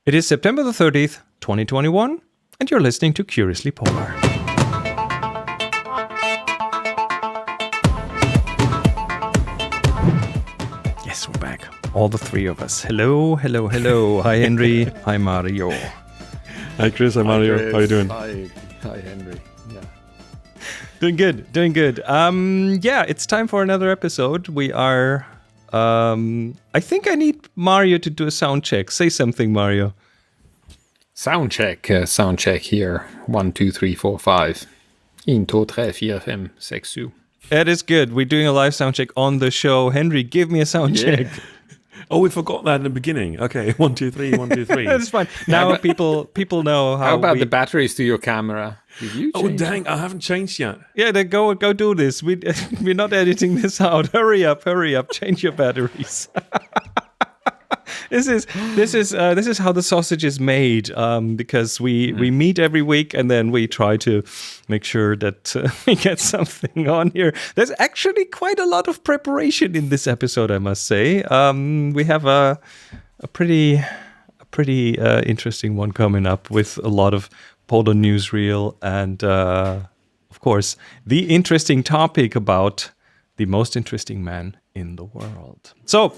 It is September the 30th, 2021, and you're listening to Curiously Polar. Yes, we're back. All the three of us. Hello. Hi, Henry. Hi, Mario. Hi, Chris. Hi, Mario. Chris. How are you doing? Hi, Henry. Yeah. Doing good. Yeah, it's time for another episode. We are... I think I need Mario to do a sound check. Say something, Mario. Sound check here. 1, 2, 3, 4, 5. 1, 2, 3, 4, 5, 6, 7. That is good. We're doing a live sound check on the show. Henry, give me a sound check. Oh, we forgot that in the beginning. Okay, 1, 2, 3, 1, 2, 3. That's fine. Now people know how. How about the batteries to your camera? Did you Oh, change dang, I haven't changed yet. Yeah, then go do this. We're not editing this out. Hurry up. Change your batteries. This is how the sausage is made. Because we meet every week and then we try to make sure that we get something on here. There's actually quite a lot of preparation in this episode, I must say. We have a pretty interesting one coming up with a lot of Polar NEWSREEL and of course the interesting topic about the most interesting man in the world. So,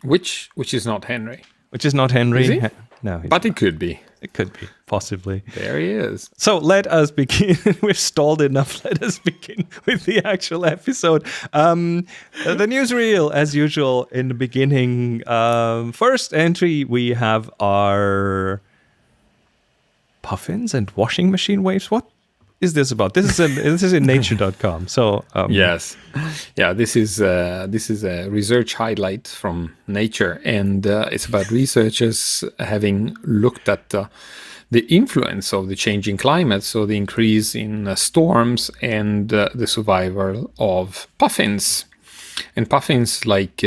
Which is not Henry. which is not Henry. Is he? No, But it could be. it could be possibly. There he is. So let us begin. We've stalled enough. Let us begin with the actual episode. The newsreel, as usual, in the beginning. First entry, we have our puffins and washing machine waves. What is this about? This is in nature.com. So Yes. Yeah, this is a research highlight from Nature, and it's about researchers having looked at the influence of the changing climate, so the increase in storms and the survival of puffins. And puffins, like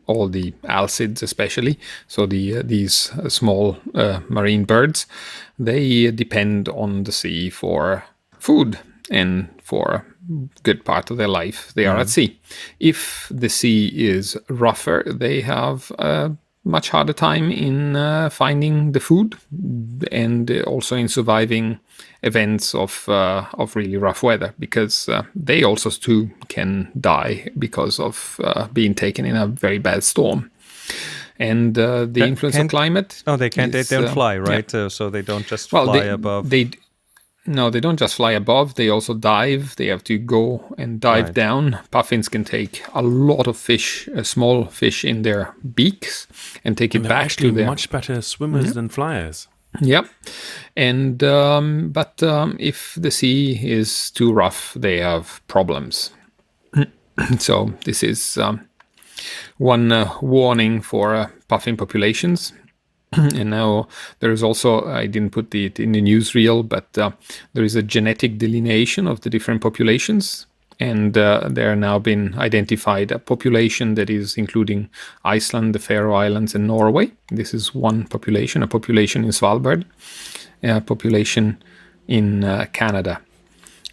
all the alcids especially, so these small marine birds, they depend on the sea for food and for a good part of their life they are at sea. If the sea is rougher, they have a much harder time in finding the food and also in surviving events of really rough weather, because they also too can die because of being taken in a very bad storm. And the influence of climate. No, they can't. They don't fly, right? Yeah. So they don't just fly above. They don't just fly above. They also dive. They have to go and dive Right. down. Puffins can take a lot of fish, small fish, in their beaks and take it They're back actually to their. much better swimmers than flyers. Yep. And but if the sea is too rough, they have problems. So this is one warning for puffin populations. And now there is also, I didn't put it in the newsreel, but there is a genetic delineation of the different populations. And there are now been identified a population that is including Iceland, the Faroe Islands, and Norway. This is one population, a population in Svalbard, a population in Canada.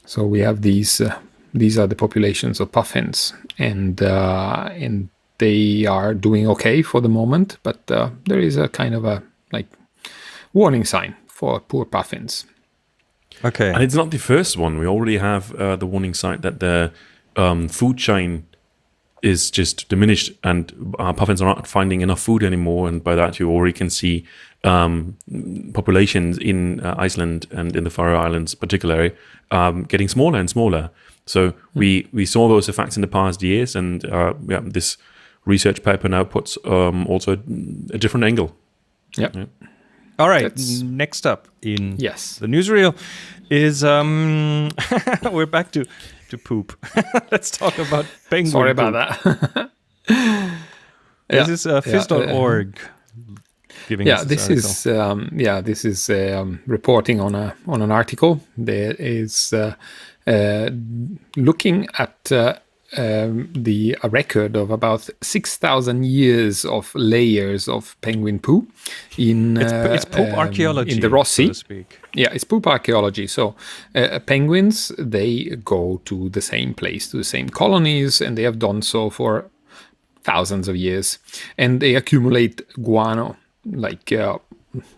So we have these are the populations of puffins, and they are doing okay for the moment, but there is a kind of a warning sign for poor puffins. Okay. And it's not the first one. We already have the warning sign that the food chain is just diminished and puffins are not finding enough food anymore. And by that, you already can see populations in Iceland and in the Faroe Islands particularly getting smaller and smaller. So we saw those effects in the past years, and this research paper now puts also a different angle. Yep. Yeah. All right. That's- Next up in Yes. the newsreel is we're back to poop. Let's talk about penguin. Sorry about poop. that. This is fish.org giving us This article. is reporting on an article that is looking at a record of about 6,000 years of layers of penguin poo in It's poop archaeology in the Ross so Sea. to speak. Yeah, it's poop archaeology. So penguins, they go to the same place, to the same colonies, and they have done so for thousands of years. And they accumulate guano, like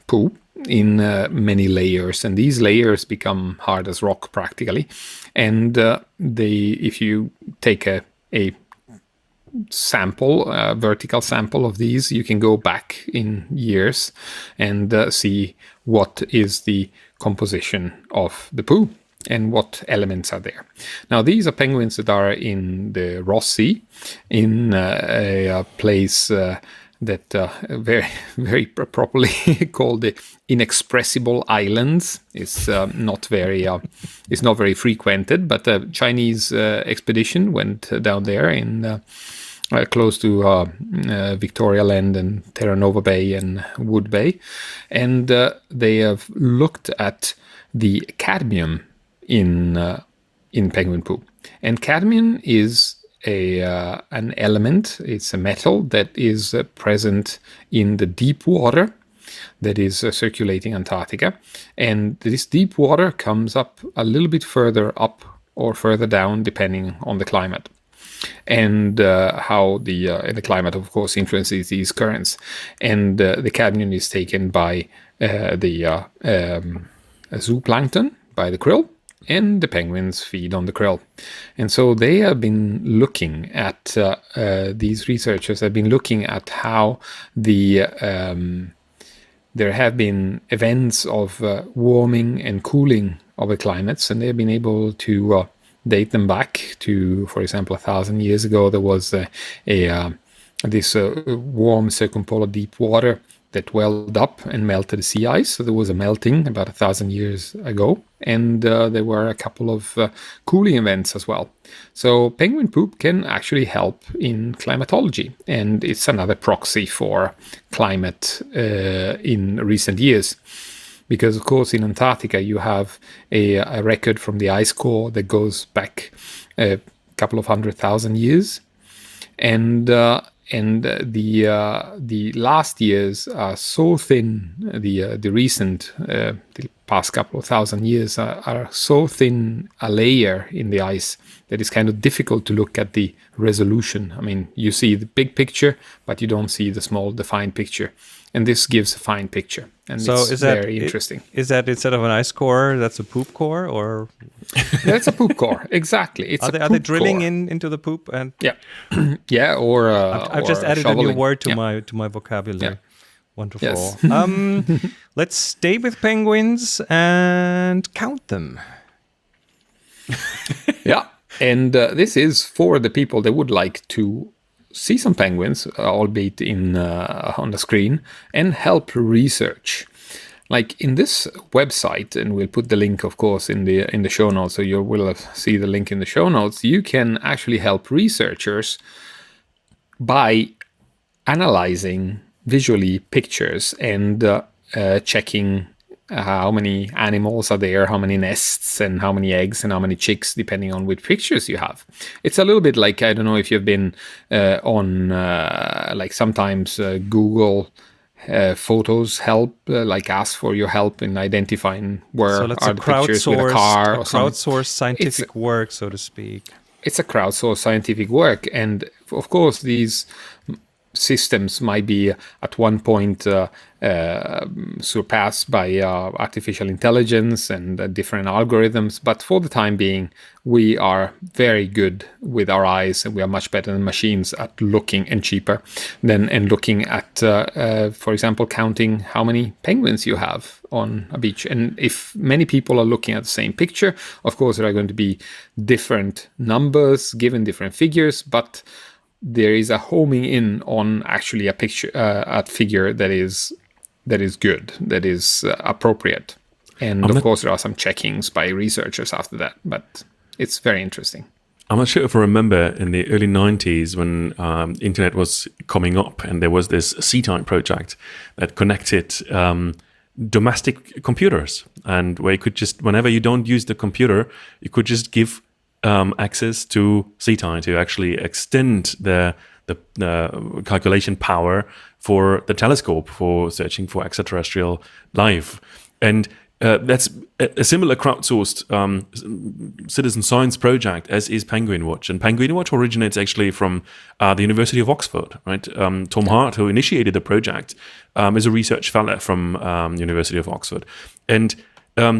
poo in many layers, and these layers become hard as rock practically. And if you take a sample, a vertical sample of these, you can go back in years and see what is the composition of the poo and what elements are there. Now, these are penguins that are in the Ross Sea, in a place that very, very properly called the Inexpressible Islands. It's not very frequented, but a Chinese expedition went down there in close to Victoria Land and Terra Nova Bay and Wood Bay, and they have looked at the cadmium in penguin poo. And cadmium is an element. It's a metal that is present in the deep water that is circulating Antarctica, and this deep water comes up a little bit further up or further down depending on the climate. And how the climate, of course, influences these currents. And the cadmium is taken by the zooplankton, by the krill, and the penguins feed on the krill. And so they have been looking at, these researchers have been looking at how there have been events of warming and cooling of the climates, and they've been able to date them back to, for example, 1,000 years ago. There was this warm circumpolar deep water that welled up and melted the sea ice. So there was a melting about 1,000 years ago, and there were a couple of cooling events as well. So penguin poop can actually help in climatology, and it's another proxy for climate in recent years. Because, of course, in Antarctica, you have a record from the ice core that goes back a couple of 100,000 years. And the last years are so thin, the past couple of 1,000 years are so thin a layer in the ice that it's kind of difficult to look at the resolution. I mean, you see the big picture, but you don't see the small, defined picture. And this gives a fine picture, and so it's very interesting. Is that instead of an ice core, that's a poop core, or? That's a poop core, exactly. It's are they drilling into the poop and? Yeah, yeah. Or I've just added shoveling. a new word to my vocabulary. Yeah. Wonderful. Yes. Let's stay with penguins and count them. Yeah, and this is for the people that would like to see some penguins, albeit on the screen, and help research. Like in this website, and we'll put the link, of course, in the show notes, so you will see the link in the show notes. You can actually help researchers by analyzing visually pictures and checking how many animals are there, how many nests, and how many eggs, and how many chicks, depending on which pictures you have. It's a little bit like, I don't know if you've been on, like sometimes Google Photos help, like ask for your help in identifying where are the pictures with a car or something. Crowdsourced scientific work, so to speak. It's a crowdsourced scientific work, and of course these systems might be at one point surpassed by artificial intelligence and different algorithms, but for the time being we are very good with our eyes, and we are much better than machines at looking, and cheaper than looking at for example, counting how many penguins you have on a beach. And if many people are looking at the same picture, of course there are going to be different numbers given, different figures, but there is a homing in on actually a picture, a figure that is good, that is appropriate. And of course, there are some checkings by researchers after that, but it's very interesting. I'm not sure if I remember in the early 90s when internet was coming up, and there was this C-Type project that connected domestic computers, and where you could just, whenever you don't use the computer, you could just give access to C-Type to actually extend the calculation power for the telescope for searching for extraterrestrial life. And that's a similar crowdsourced citizen science project as is Penguin Watch. And Penguin Watch originates actually from the University of Oxford, right? Tom Hart, who initiated the project, is a research fellow from University of Oxford. And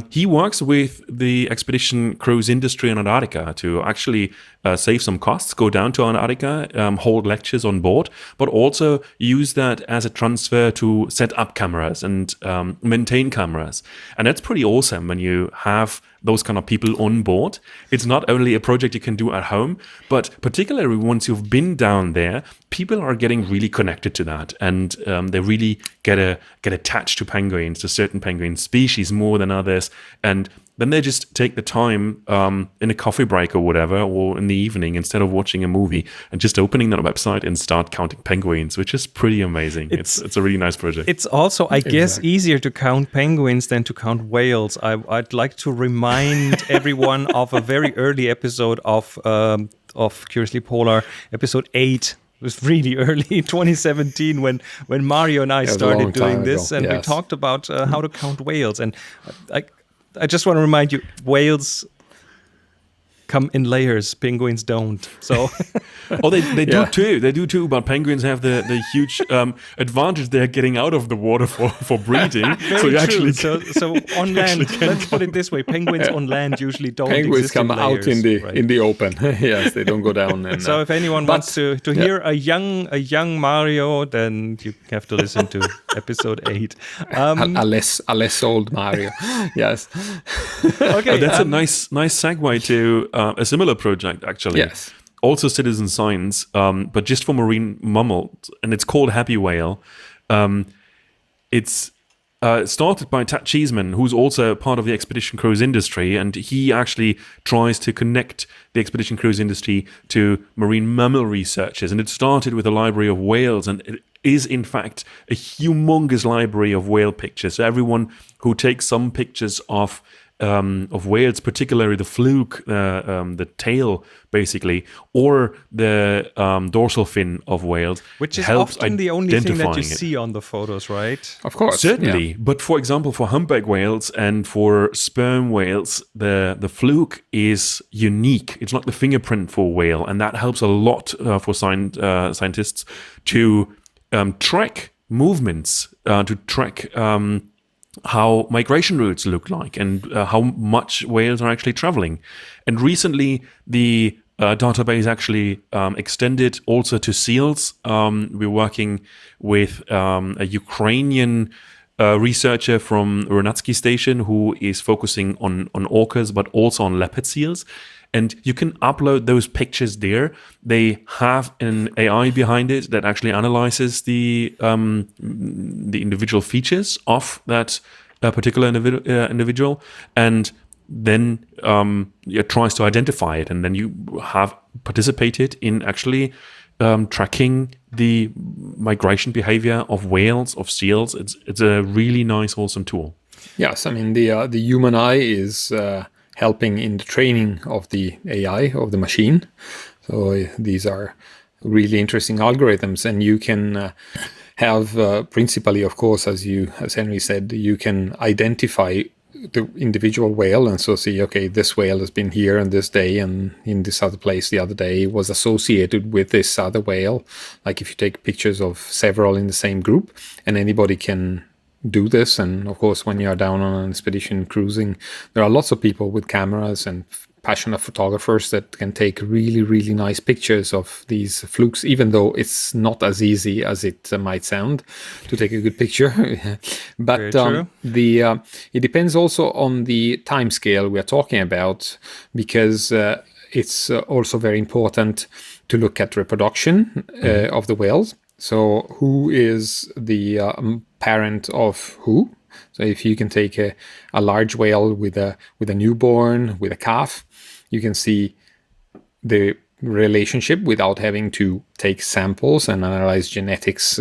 he works with the expedition cruise industry in Antarctica to actually save some costs, go down to Antarctica, hold lectures on board, but also use that as a transfer to set up cameras and maintain cameras. And that's pretty awesome when you have those kind of people on board. It's not only a project you can do at home, but particularly once you've been down there, people are getting really connected to that, and they really get attached to penguins, to certain penguin species more than others, and then they just take the time in a coffee break or whatever, or in the evening, instead of watching a movie, and just opening that website and start counting penguins, which is pretty amazing. It's a really nice project. It's also, I guess, easier to count penguins than to count whales. I'd like to remind everyone of a very early episode of Curiously Polar, episode 8. It was really early, 2017, when Mario and I started doing this, and we talked about how to count whales. And I just want to remind you, whales come in layers, penguins don't. So, they do too. They do too. But penguins have the huge advantage they're getting out of the water for breeding. So you actually so on land. Let's put it this way: penguins on land usually don't. Penguins come in layers, out in the open. Yes, they don't go down. And, so if anyone wants to hear a young Mario, then you have to listen to episode 8. A less old Mario. Yes. Okay, that's a nice segue to a similar project, actually. Yes. Also citizen science, but just for marine mammals, and it's called Happy Whale. It's started by Tad Cheeseman, who's also part of the expedition cruise industry, and he actually tries to connect the expedition cruise industry to marine mammal researchers. And it started with a library of whales, and it is in fact a humongous library of whale pictures. So everyone who takes some pictures of whales, particularly the fluke, the tail, basically, or the dorsal fin of whales, which is often the only thing that you see on the photos, right? Of course, certainly. Yeah. But for example, for humpback whales and for sperm whales, the fluke is unique. It's like the fingerprint for a whale, and that helps a lot for scientists to track movements, to track how migration routes look like, and how much whales are actually traveling. And recently, the database actually extended also to seals. We're working with a Ukrainian researcher from Ronatsky Station who is focusing on orcas, but also on leopard seals. And you can upload those pictures there. They have an AI behind it that actually analyzes the individual features of that particular individual, and then tries to identify it. And then you have participated in actually tracking the migration behavior of whales, of seals. It's a really nice, awesome tool. Yes, I mean the human eye is helping in the training of the AI, of the machine. So these are really interesting algorithms, and you can have principally, of course, as Henry said, you can identify the individual whale and so see, okay, this whale has been here on this day and in this other place the other day was associated with this other whale. Like if you take pictures of several in the same group, and anybody can do this. And of course, when you are down on an expedition cruising, there are lots of people with cameras and passionate photographers that can take really, really nice pictures of these flukes, even though it's not as easy as it might sound to take a good picture. But it depends also on the time scale we are talking about, because it's also very important to look at reproduction of the whales. So who is the parent of who? So if you can take a large whale with a newborn, with a calf, you can see the relationship without having to take samples and analyze genetics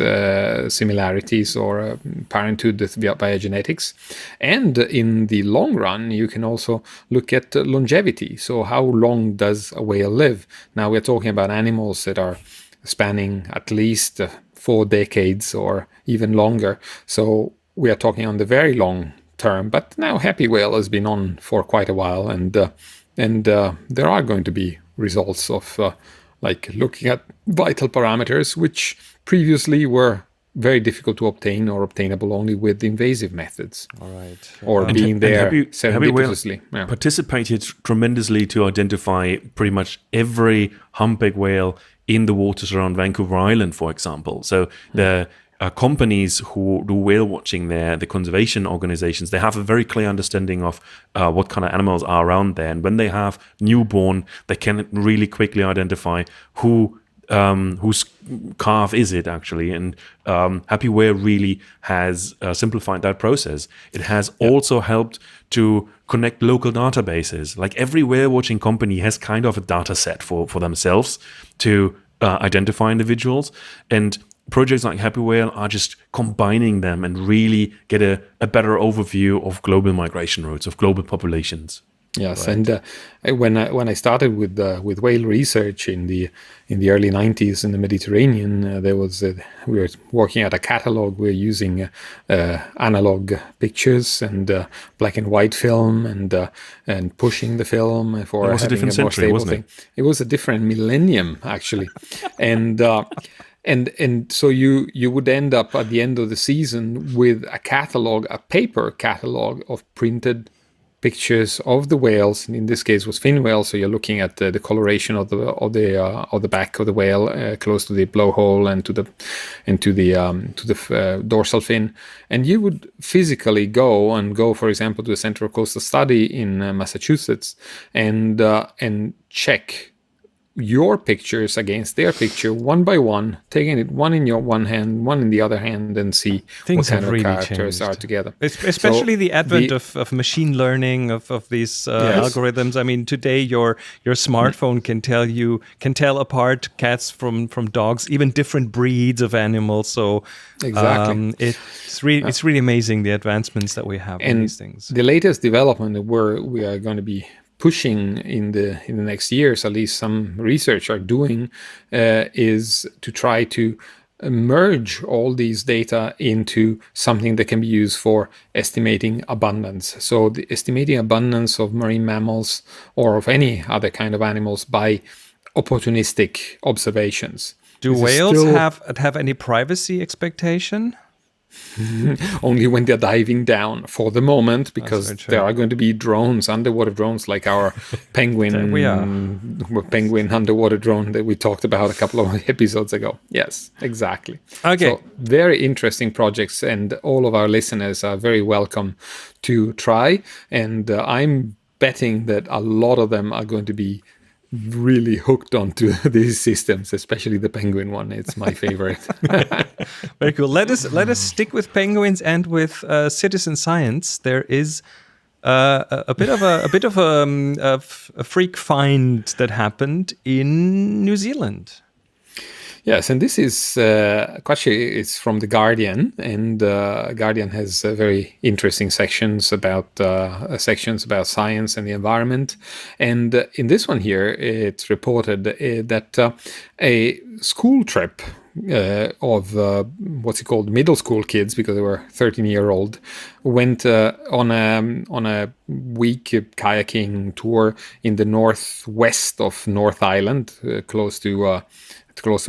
similarities or parenthood via genetics. And in the long run, you can also look at longevity. So how long does a whale live? Now we're talking about animals that are spanning at least 4 decades or even longer. So we are talking on the very long term, but now happy whale has been on for quite a while, and there are going to be results of like looking at vital parameters which previously were very difficult to obtain or obtainable only with invasive methods. All right. Or being there Happy whale serendipitously. Yeah. participated tremendously to identify pretty much every humpback whale in the waters around Vancouver Island, for example. So the companies who do whale watching there, the conservation organizations, they have a very clear understanding of what kind of animals are around there. And when they have newborn, they can really quickly identify whose calf is it actually. And Happy Whale really has simplified that process. It has also helped to connect local databases. Like every whale watching company has kind of a data set for themselves to identify individuals. And projects like Happy Whale are just combining them and really get a better overview of global migration routes, of global populations. Yes, right. And when I started with whale research in the early 90s in the Mediterranean, we were working at a catalog. We were using analog pictures and black and white film and pushing the film for having a different century, wasn't it? It was a different millennium actually, and so you would end up at the end of the season with a paper catalog of printed pictures of the whales. In this case, was fin whale. So you're looking at the coloration of the back of the whale, close to the blowhole and to the dorsal fin. And you would physically go, for example, to the Center of Coastal Study in Massachusetts, and check your pictures against their picture one by one, taking it one in your one hand, one in the other hand, and see Things what kind have of really characters changed. are together. Especially the advent of machine learning, of these algorithms. I mean, today your smartphone can tell apart cats from dogs, even different breeds of animals. So Exactly. it's really amazing the advancements that we have in these things. The latest development that we are going to be pushing in the next years, at least some research are doing, is to try to merge all these data into something that can be used for estimating abundance. So the estimating abundance of marine mammals or of any other kind of animals by opportunistic observations. Do whales have any privacy expectation? Only when they're diving down for the moment, because there are going to be drones, underwater drones, like our penguin underwater drone that we talked about a couple of episodes ago. Yes, exactly. Okay. So very interesting projects, and all of our listeners are very welcome to try. And I'm betting that a lot of them are going to be really hooked onto these systems, especially the penguin one. It's my favorite. Very cool. Let us stick with penguins and with citizen science. There is a bit of a freak find that happened in New Zealand. Yes, and this is actually it's from the Guardian, and Guardian has very interesting sections about science and the environment. And in this one here, it's reported that a school trip of what's it called, middle school kids, because they were 13-year-old, went on a week kayaking tour in the northwest of North Island, close to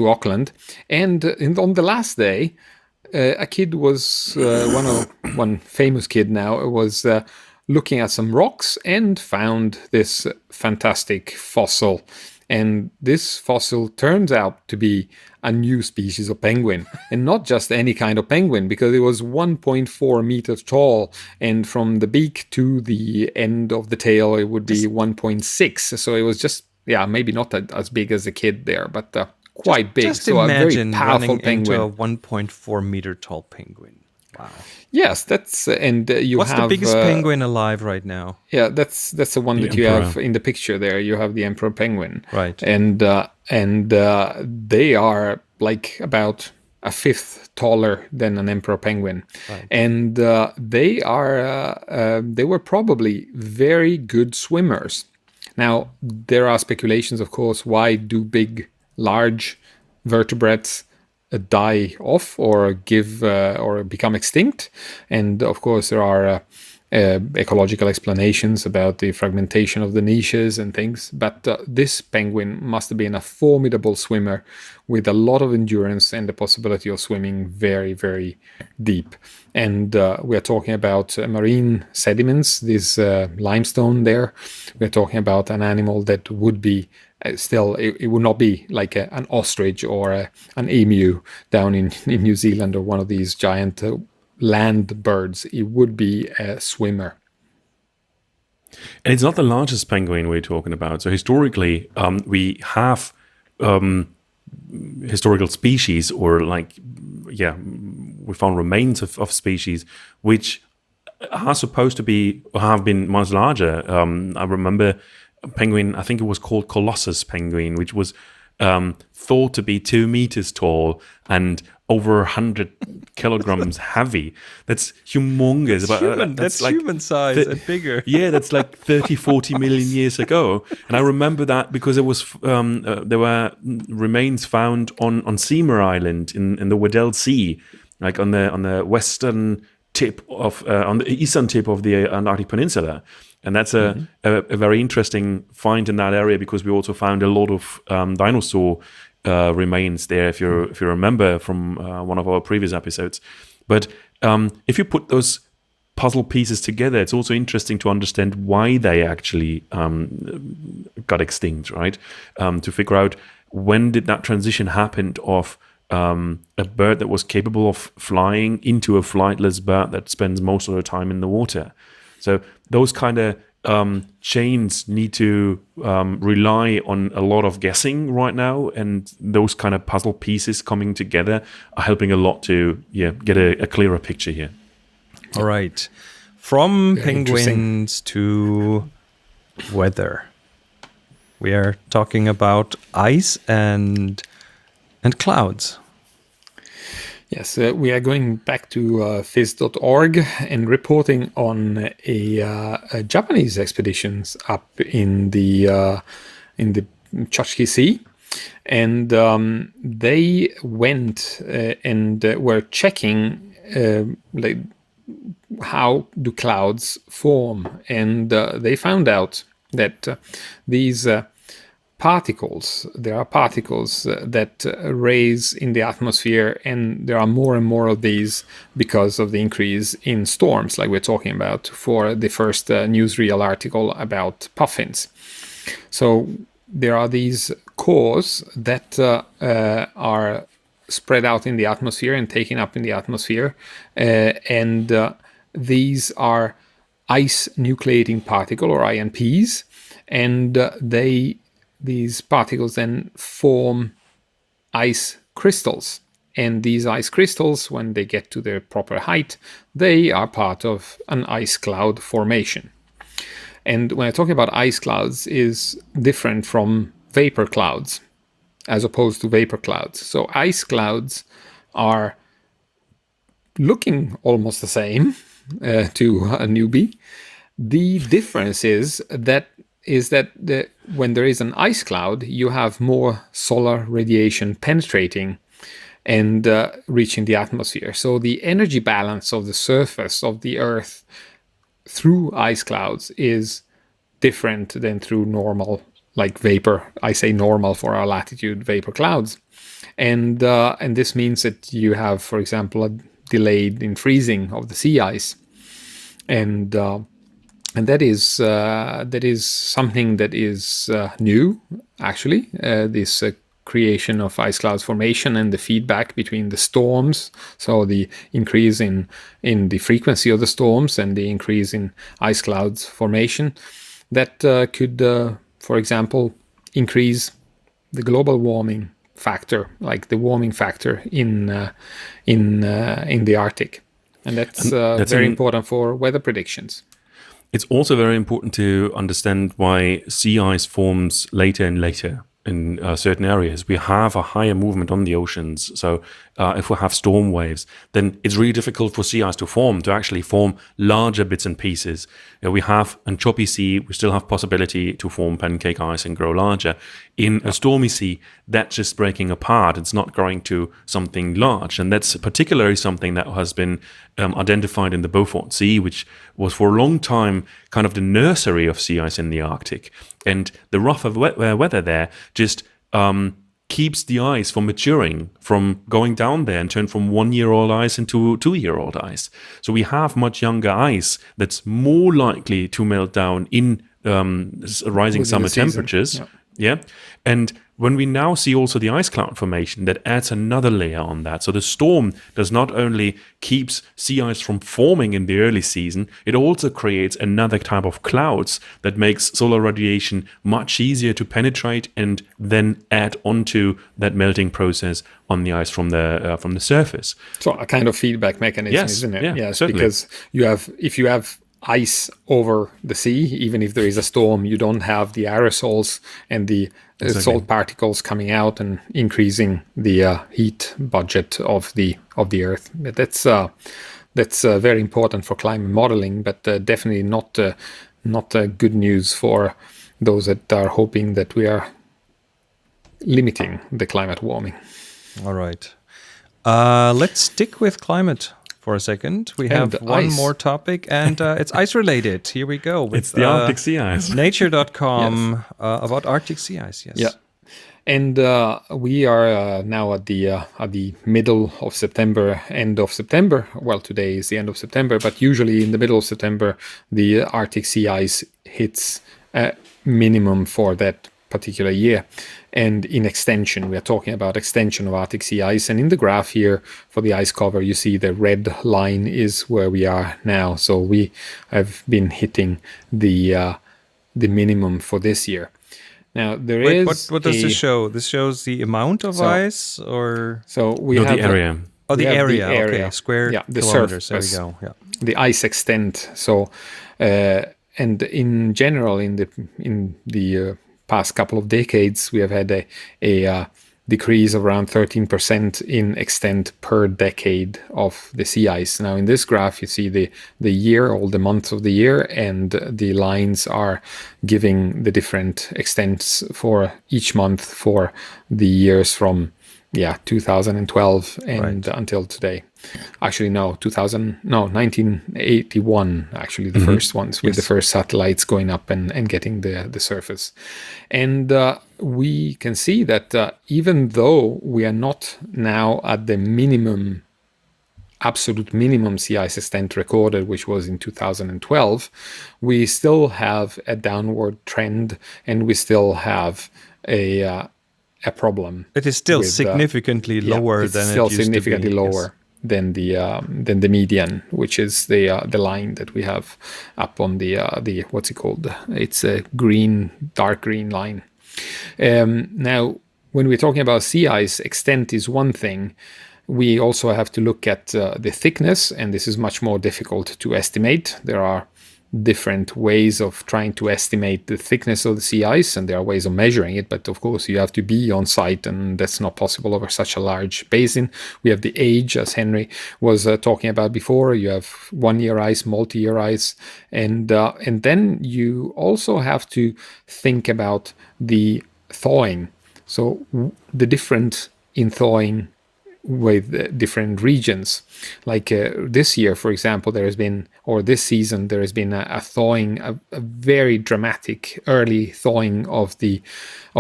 Auckland, and on the last day, a kid was one famous kid now was looking at some rocks and found this fantastic fossil. And this fossil turns out to be a new species of penguin, and not just any kind of penguin, because it was 1.4 meters tall, and from the beak to the end of the tail, it would be 1.6. So it was just, maybe not as big as a kid there, but quite big. Just so imagine a very powerful running penguin. into a 1.4 meter tall penguin. Wow. Yes, that's and you What's have the biggest penguin alive right now? Yeah, that's the one that you have in the picture there. You have the emperor penguin, right? And they are like about a fifth taller than an emperor penguin, right. And they were probably very good swimmers. Now there are speculations, of course, why do big, large vertebrates die off or give or become extinct? And of course there are ecological explanations about the fragmentation of the niches and things. But this penguin must have been a formidable swimmer with a lot of endurance and the possibility of swimming very, very deep. And we are talking about marine sediments, this limestone there. We're talking about an animal that would be still, it would not be like an ostrich or an emu down in New Zealand, or one of these giant land birds. It would be a swimmer. And it's not the largest penguin we're talking about. So historically, we have historical species, or we found remains of species which are supposed to be or have been much larger. I remember a penguin, I think it was called Colossus penguin, which was thought to be 2 meters tall and over 100 kilograms heavy. That's humongous. That's like human size and bigger. Yeah, that's like 30, 40 million years ago. And I remember that because it was there were remains found on Seymour Island in the Weddell Sea, like on the western tip of on the eastern tip of the Antarctic Peninsula. And that's a very interesting find in that area, because we also found a lot of dinosaur remains there, if you remember from one of our previous episodes. But if you put those puzzle pieces together, it's also interesting to understand why they actually got extinct, right? To figure out when did that transition happen of a bird that was capable of flying into a flightless bird that spends most of the time in the water. So those kind of chains need to rely on a lot of guessing right now, and those kind of puzzle pieces coming together are helping a lot to get a clearer picture here. All right. From penguins to weather. We are talking about ice and clouds. Yes, we are going back to phys.org and reporting on a Japanese expeditions up in the Chukchi Sea, and they went and were checking like how do clouds form, and they found out that these particles, there are particles that raise in the atmosphere, and there are more and more of these because of the increase in storms, like we're talking about for the first NEWSREEL article about puffins. So there are these cores that are spread out in the atmosphere and taken up in the atmosphere, and these are ice nucleating particle, or INPs, and these particles then form ice crystals. And these ice crystals, when they get to their proper height, they are part of an ice cloud formation. And when I talk about ice clouds, is different from vapor clouds, as opposed to vapor clouds. So ice clouds are looking almost the same to a newbie. The difference is that when there is an ice cloud, you have more solar radiation penetrating and reaching the atmosphere. So the energy balance of the surface of the Earth through ice clouds is different than through normal, like vapor. I say normal for our latitude vapor clouds. And this means that you have, for example, a delayed in freezing of the sea ice. And that is something that is new, actually. This creation of ice clouds formation and the feedback between the storms. So the increase in the frequency of the storms and the increase in ice clouds formation that could, for example, increase the global warming factor, like the warming factor in the Arctic, and that's very important for weather predictions. It's also very important to understand why sea ice forms later and later in certain areas. We have a higher movement on the oceans. So if we have storm waves, then it's really difficult for sea ice to actually form larger bits and pieces. We have a choppy sea, we still have possibility to form pancake ice and grow larger. In a stormy sea, that's just breaking apart. It's not growing to something large. And that's particularly something that has been identified in the Beaufort Sea, which was for a long time kind of the nursery of sea ice in the Arctic. And the rougher weather there just keeps the ice from maturing, from going down there and turn from 1-year-old ice into 2-year-old ice. So we have much younger ice that's more likely to melt down in rising summer temperatures. Yeah. And when we now see also the ice cloud formation, that adds another layer on that. So the storm does not only keeps sea ice from forming in the early season, it also creates another type of clouds that makes solar radiation much easier to penetrate and then add onto that melting process on the ice from the surface. So a kind of feedback mechanism, Yes, isn't it? yeah, Yes, certainly. because if you have ice over the sea, even if there is a storm, you don't have the aerosols and the salt particles coming out and increasing the heat budget of the Earth. But that's very important for climate modeling, but definitely not good news for those that are hoping that we are limiting the climate warming. All right. Let's stick with climate for a second. We have one more topic, and it's ice related. Here we go. With, It's the Arctic sea ice. Nature.com about Arctic sea ice. Yes. Yeah. And we are now at the middle of September, end of September. Well, today is the end of September, but usually in the middle of September, the Arctic sea ice hits a minimum for that particular year. And in extension, we are talking about extension of Arctic sea ice. And in the graph here for the ice cover, you see the red line is where we are now. So we have been hitting the minimum for this year. Now there is. What does this show? This shows the amount of ice, or so we have the area. the area. Okay, square the kilometers. surface. There we go. Yeah. The ice extent. So, and in general, in the past couple of decades, we have had a decrease of around 13% in extent per decade of the sea ice. Now in this graph, you see the year, all the months of the year, and the lines are giving the different extents for each month for the years from 2012 and until today. Actually, 1981, actually, the first ones with the first satellites going up and getting the surface. And we can see that even though we are not now at the minimum, absolute minimum sea ice extent recorded, which was in 2012, we still have a downward trend, and we still have a problem. It is still significantly lower than it used to be. Significantly lower than the median, which is the line that we have up on the what's it called? It's a dark green line. Now, when we're talking about sea ice, extent is one thing. We also have to look at the thickness, and this is much more difficult to estimate. There are different ways of trying to estimate the thickness of the sea ice, and there are ways of measuring it, but of course you have to be on site, and that's not possible over such a large basin. We have the age, as Henry was talking about before. You have 1-year ice, multi-year ice, and then you also have to think about the thawing. So the difference in thawing with different regions. Like this year, for example, this season, there has been a thawing, a very dramatic early thawing of the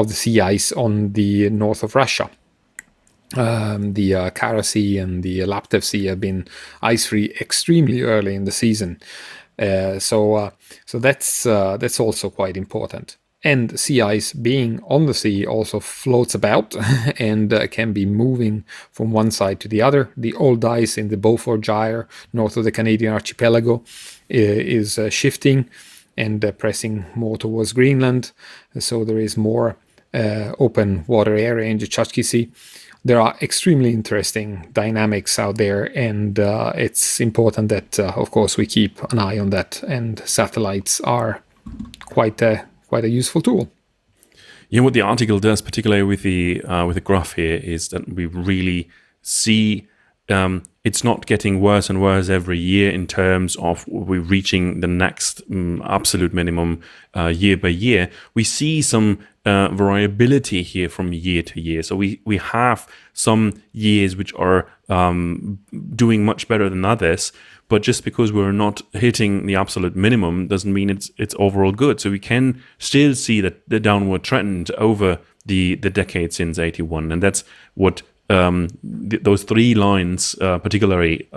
sea ice on the north of Russia. The Kara Sea and the Laptev Sea have been ice-free extremely early in the season. So that's also quite important. And sea ice, being on the sea, also floats about and can be moving from one side to the other. The old ice in the Beaufort Gyre, north of the Canadian archipelago, is shifting and pressing more towards Greenland. So there is more open water area in the Chukchi Sea. There are extremely interesting dynamics out there, and it's important that, of course, we keep an eye on that. And satellites are quite a useful tool. What the article does, particularly with the graph here, is that we really see it's not getting worse and worse every year in terms of we're reaching the next absolute minimum year by year. We see some variability here from year to year. So we have some years which are doing much better than others, but just because we're not hitting the absolute minimum doesn't mean it's overall good. So we can still see that the downward trend over the decade since 81, and that's what those three lines particularly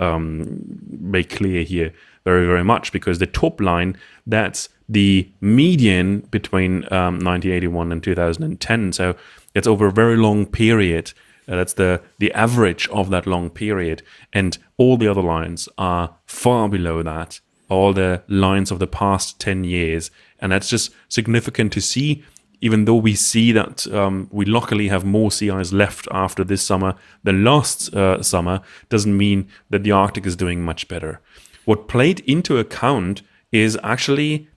make clear here very, very much, because the top line, that's the median between 1981 and 2010. So it's over a very long period. That's the average of that long period. And all the other lines are far below that, all the lines of the past 10 years. And that's just significant to see. Even though we see that we luckily have more sea ice left after this summer than last summer, doesn't mean that the Arctic is doing much better. What played into account is actually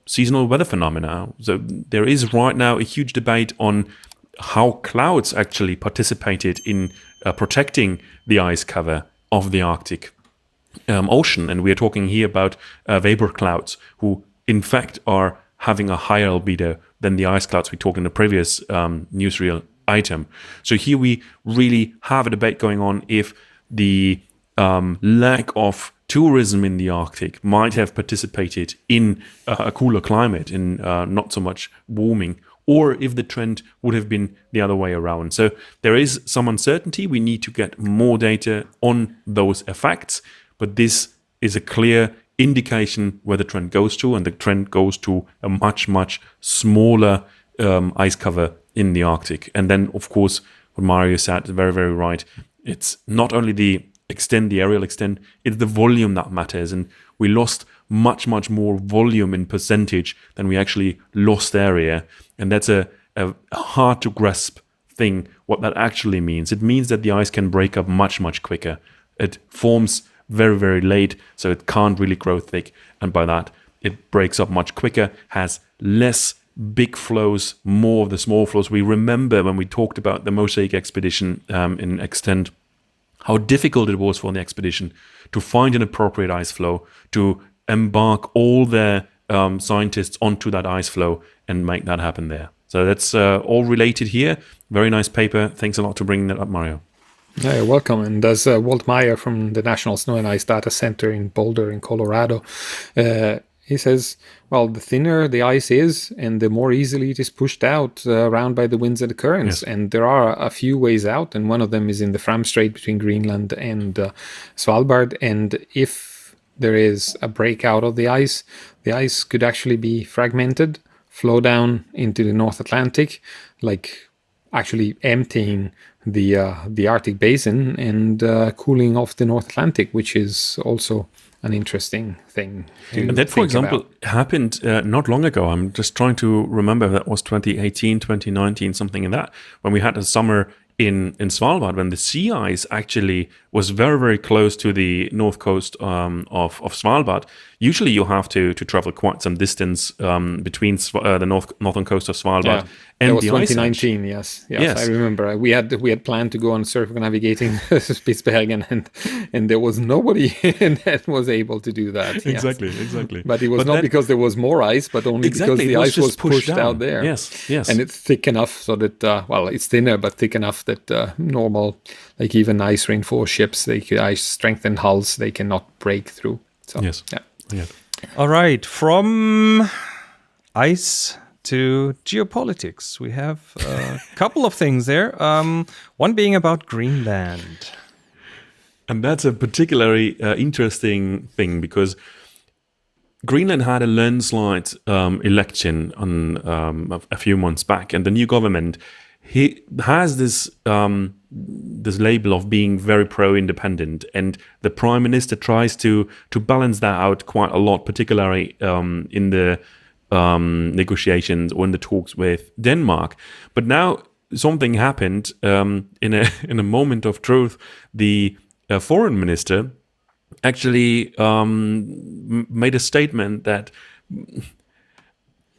seasonal weather phenomena. So there is right now a huge debate on how clouds actually participated in protecting the ice cover of the Arctic Ocean. And we are talking here about vapor clouds, who in fact are having a higher albedo than the ice clouds we talked in the previous newsreel item. So here we really have a debate going on if the lack of tourism in the Arctic might have participated in a cooler climate, in not so much warming, or if the trend would have been the other way around. So there is some uncertainty. We need to get more data on those effects, but this is a clear indication where the trend goes to, and the trend goes to a much, much smaller ice cover in the Arctic. And then, of course, what Mario said is very, very right. It's not only the extent, the aerial extent, it's the volume that matters. And we lost much, much more volume in percentage than we actually lost area. And that's a hard to grasp thing, what that actually means. It means that the ice can break up much, much quicker. It forms very, very late, so it can't really grow thick. And by that, it breaks up much quicker, has less big flows, more of the small flows. We remember when we talked about the Mosaic expedition in extent, how difficult it was for the expedition to find an appropriate ice flow, to embark all their scientists onto that ice flow and make that happen there. So that's all related here. Very nice paper. Thanks a lot for bringing that up, Mario. Yeah, you're welcome. And as Walt Meyer from the National Snow and Ice Data Center in Boulder in Colorado, he says, well, the thinner the ice is and the more easily it is pushed out around by the winds and the currents. Yes. And there are a few ways out, and one of them is in the Fram Strait between Greenland and Svalbard. And if there is a breakout of the ice could actually be fragmented, flow down into the North Atlantic, like actually emptying the Arctic basin and cooling off the North Atlantic, which is also an interesting thing to and that, for example, about. Happened not long ago. I'm just trying to remember if that was 2018, 2019, something in that, when we had a summer in Svalbard, when the sea ice actually was very, very close to the north coast of Svalbard. Usually you have to travel quite some distance between the northern coast of Svalbard and that was the 2019, yes, I remember. We had planned to go on circumnavigating Spitsbergen, and there was nobody that was able to do that. Exactly. But it was not because there was more ice, but only because the ice was pushed out there. Yes. And it's thick enough so that, it's thinner, but thick enough that normal, like even ice reinforced ships, ice strengthened hulls, they cannot break through. So, yes. Yeah. All right. From ice to geopolitics, we have a couple of things there. One being about Greenland. And that's a particularly interesting thing, because Greenland had a landslide election on a few months back, and the new government has this label of being very pro-independent, and the prime minister tries to balance that out quite a lot, particularly in the negotiations or in the talks with Denmark. But now something happened in a moment of truth. The foreign minister actually made a statement that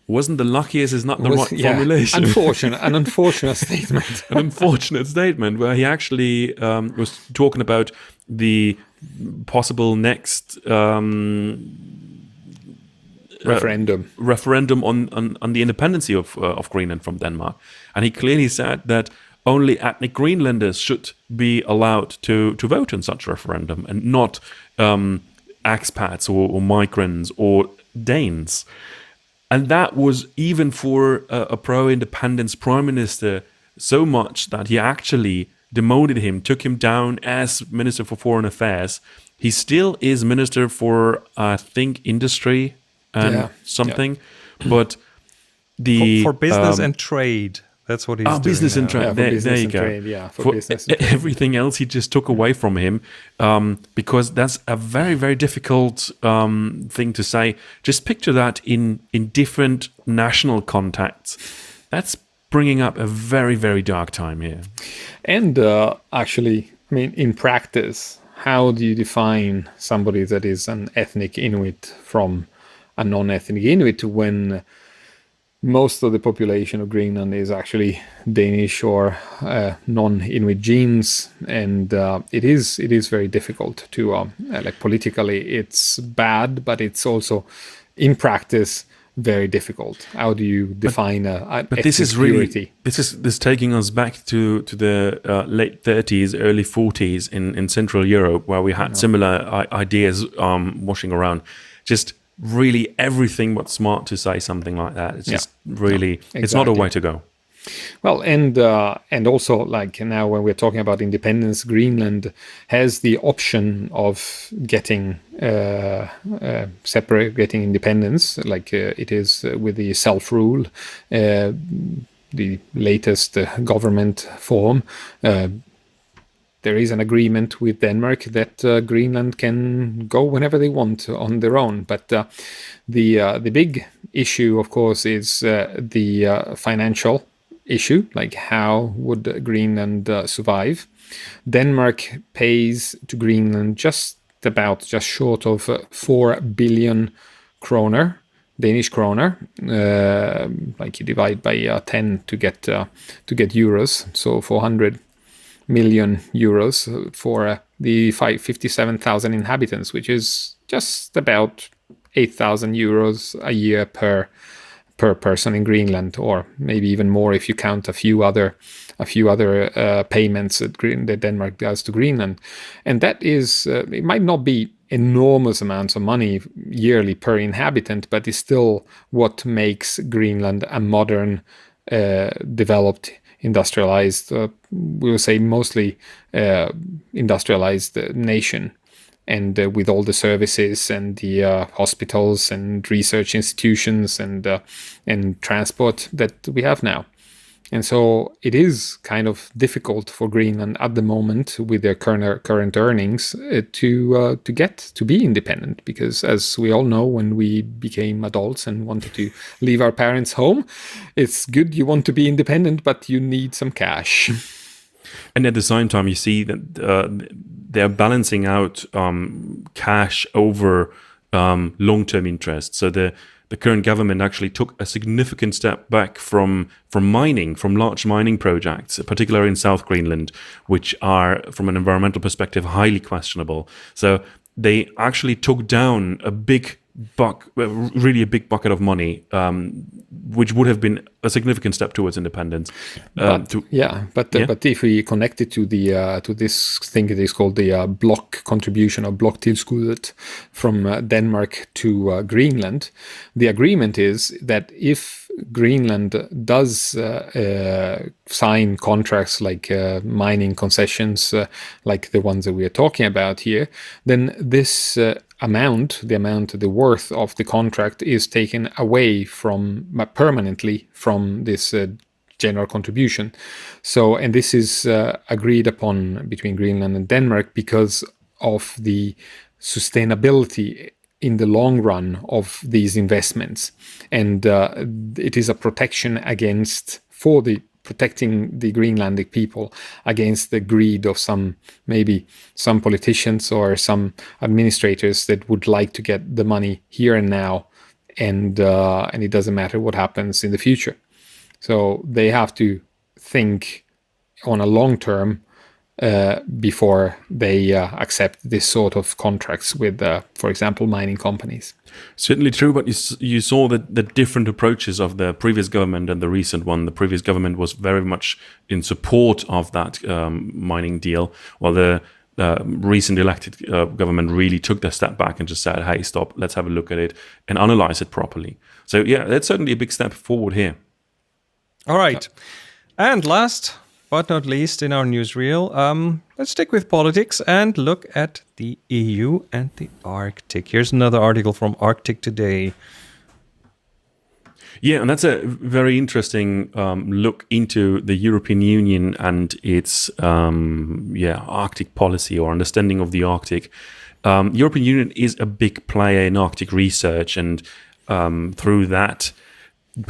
wasn't the luckiest is not the right formulation. An unfortunate statement. An unfortunate statement where he actually was talking about the possible next referendum on the independence of Greenland from Denmark, and he clearly said that only ethnic Greenlanders should be allowed to vote in such a referendum, and not expats or migrants or Danes. And that was, even for a pro-independence prime minister, so much that he actually demoted him, took him down as Minister for Foreign Affairs. He still is Minister for, I think, Industry and something. But for business and trade. That's what he's doing. Business and trade. There you go. Trade, for business and trade. Everything else he just took away from him, because that's a very, very difficult thing to say. Just picture that in different national contexts. That's bringing up a very, very dark time here. And actually, I mean, in practice, how do you define somebody that is an ethnic Inuit from a non-ethnic Inuit when most of the population of Greenland is actually Danish or non-Inuit genes, and it is very difficult to like politically. It's bad, but it's also in practice very difficult. How do you define but this is really this is taking us back to the late 30s, early 40s in Central Europe, where we had similar ideas washing around. Just really everything but smart to say something like that. It's just really, it's not a way to go. Well, and also, like, now when we're talking about independence, Greenland has the option of getting getting independence, like it is with the self-rule, the latest government form. There is an agreement with Denmark that Greenland can go whenever they want on their own. But the big issue, of course, is the financial issue, like how would Greenland survive? Denmark pays to Greenland just short of 4 billion kroner, Danish kroner. Like you divide by 10 to get euros, so 400 million euros for the 57,000 inhabitants, which is just about 8,000 euros a year per person in Greenland, or maybe even more if you count a few other payments that Denmark does to Greenland. And that is, it might not be enormous amounts of money yearly per inhabitant, but it's still what makes Greenland a modern, developed, industrialized, we will say mostly industrialized nation, and with all the services and the hospitals and research institutions and transport that we have now. And so it is kind of difficult for Greenland at the moment with their current earnings to get to be independent, because as we all know, when we became adults and wanted to leave our parents' home, it's good you want to be independent, but you need some cash. And at the same time, you see that they're balancing out cash over long-term interest. So the current government actually took a significant step back from mining, from large mining projects, particularly in South Greenland, which are, from an environmental perspective, highly questionable. So they actually took down a big really a big bucket of money, which would have been a significant step towards independence. But if we connect it to this thing, it is called the block contribution or blocktilskuddet from Denmark to Greenland. The agreement is that if Greenland does sign contracts like mining concessions, like the ones that we are talking about here, then this the worth of the contract is taken away permanently from this general contribution. So, and this is agreed upon between Greenland and Denmark because of the sustainability in the long run of these investments, and it is a protection protecting the Greenlandic people against the greed of some politicians or some administrators that would like to get the money here and now and it doesn't matter what happens in the future. So they have to think on a long term before they accept this sort of contracts with, for example, mining companies. Certainly true, but you saw the different approaches of the previous government and the recent one. The previous government was very much in support of that mining deal, while the recent elected government really took the step back and just said, hey, stop, let's have a look at it and analyze it properly. So yeah, that's certainly a big step forward here. All right. And last but not least in our newsreel, let's stick with politics and look at the EU and the Arctic. Here's another article from Arctic Today. Yeah, and that's a very interesting look into the European Union and its Arctic policy or understanding of the Arctic. European Union is a big player in Arctic research, and through that,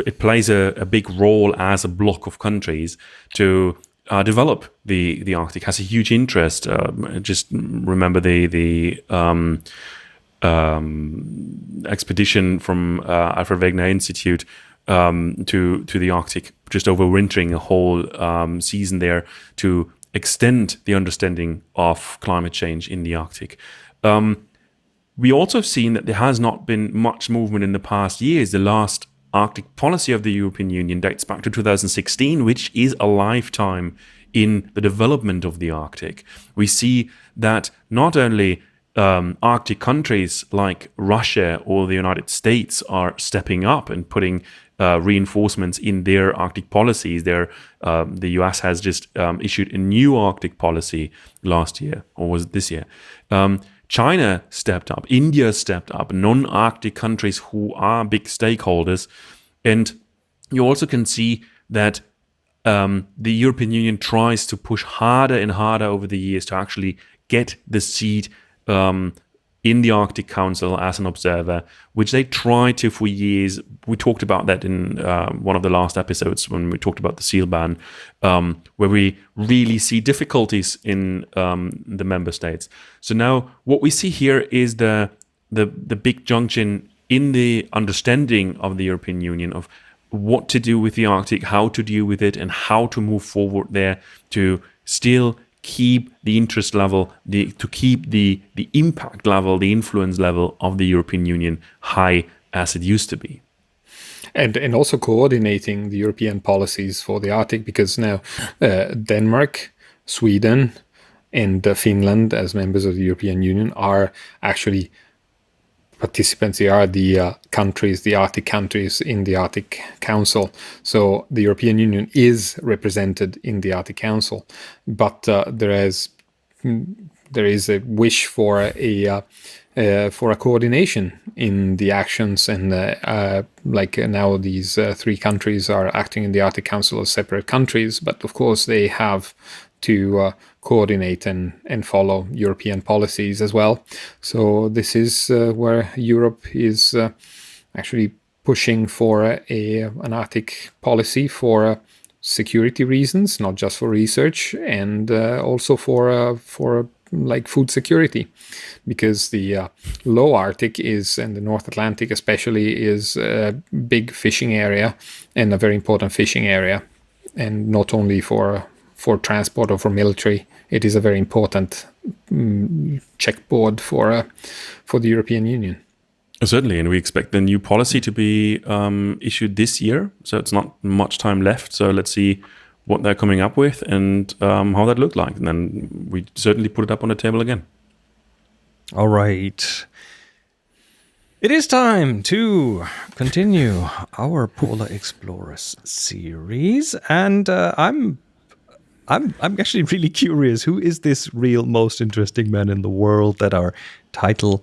it plays a big role as a bloc of countries to develop the Arctic. Has a huge interest. Just remember the expedition from Alfred Wegener Institute to the Arctic, just overwintering a whole season there to extend the understanding of climate change in the Arctic. We also have seen that there has not been much movement in the past years. The last Arctic policy of the European Union dates back to 2016, which is a lifetime in the development of the Arctic. We see that not only Arctic countries like Russia or the United States are stepping up and putting reinforcements in their Arctic policies. The US has just issued a new Arctic policy last year, or was it this year? China stepped up, India stepped up, non-Arctic countries who are big stakeholders. And you also can see that the European Union tries to push harder and harder over the years to actually get the seat in the Arctic Council as an observer, which they tried to for years. We talked about that in one of the last episodes when we talked about the seal ban, where we really see difficulties in the member states. So now what we see here is the big junction in the understanding of the European Union of what to do with the Arctic, how to deal with it, and how to move forward there to still keep the interest level, to keep the impact level, the influence level of the European Union high as it used to be. And also coordinating the European policies for the Arctic, because now Denmark, Sweden, and Finland, as members of the European Union, are actually participants. They are the countries, the Arctic countries in the Arctic Council. So the European Union is represented in the Arctic Council, but there is a wish for a coordination in the actions, and now these three countries are acting in the Arctic Council as separate countries, but of course they have to coordinate and follow European policies as well. So this is where Europe is actually pushing for an Arctic policy for security reasons, not just for research, and also for food security, because the low Arctic and the North Atlantic especially is a big fishing area and a very important fishing area, and not only for transport or for military. It is a very important checkboard for the European Union. Certainly, and we expect the new policy to be issued this year, so it's not much time left. So let's see what they're coming up with and how that looked like, and then we certainly put it up on the table again. All right. It is time to continue our Polar Explorers series, and I'm actually really curious. Who is this real most interesting man in the world that our title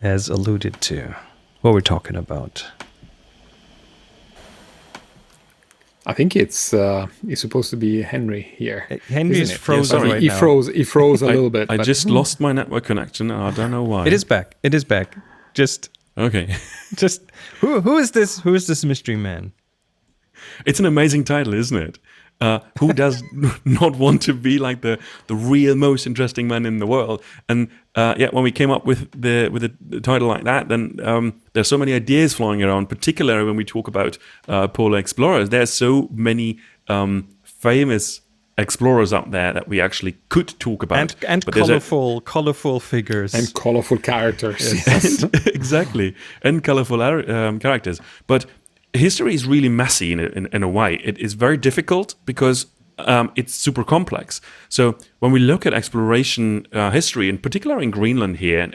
has alluded to? What we're talking about? I think it's supposed to be Henry here. Henry is frozen right he now. He froze a little bit. I just lost my network connection. I don't know why. It is back. It is back. Just okay. Just who is this? Who is this mystery man? It's an amazing title, isn't it? Who does not want to be like the real most interesting man in the world? And when we came up with the title like that, then there's so many ideas flying around. Particularly when we talk about polar explorers, there's so many famous explorers out there that we actually could talk about, and colorful figures and colorful characters. Yes. Exactly, and colorful characters. But history is really messy in a way. It is very difficult because it's super complex. So when we look at exploration history, in particular in Greenland here,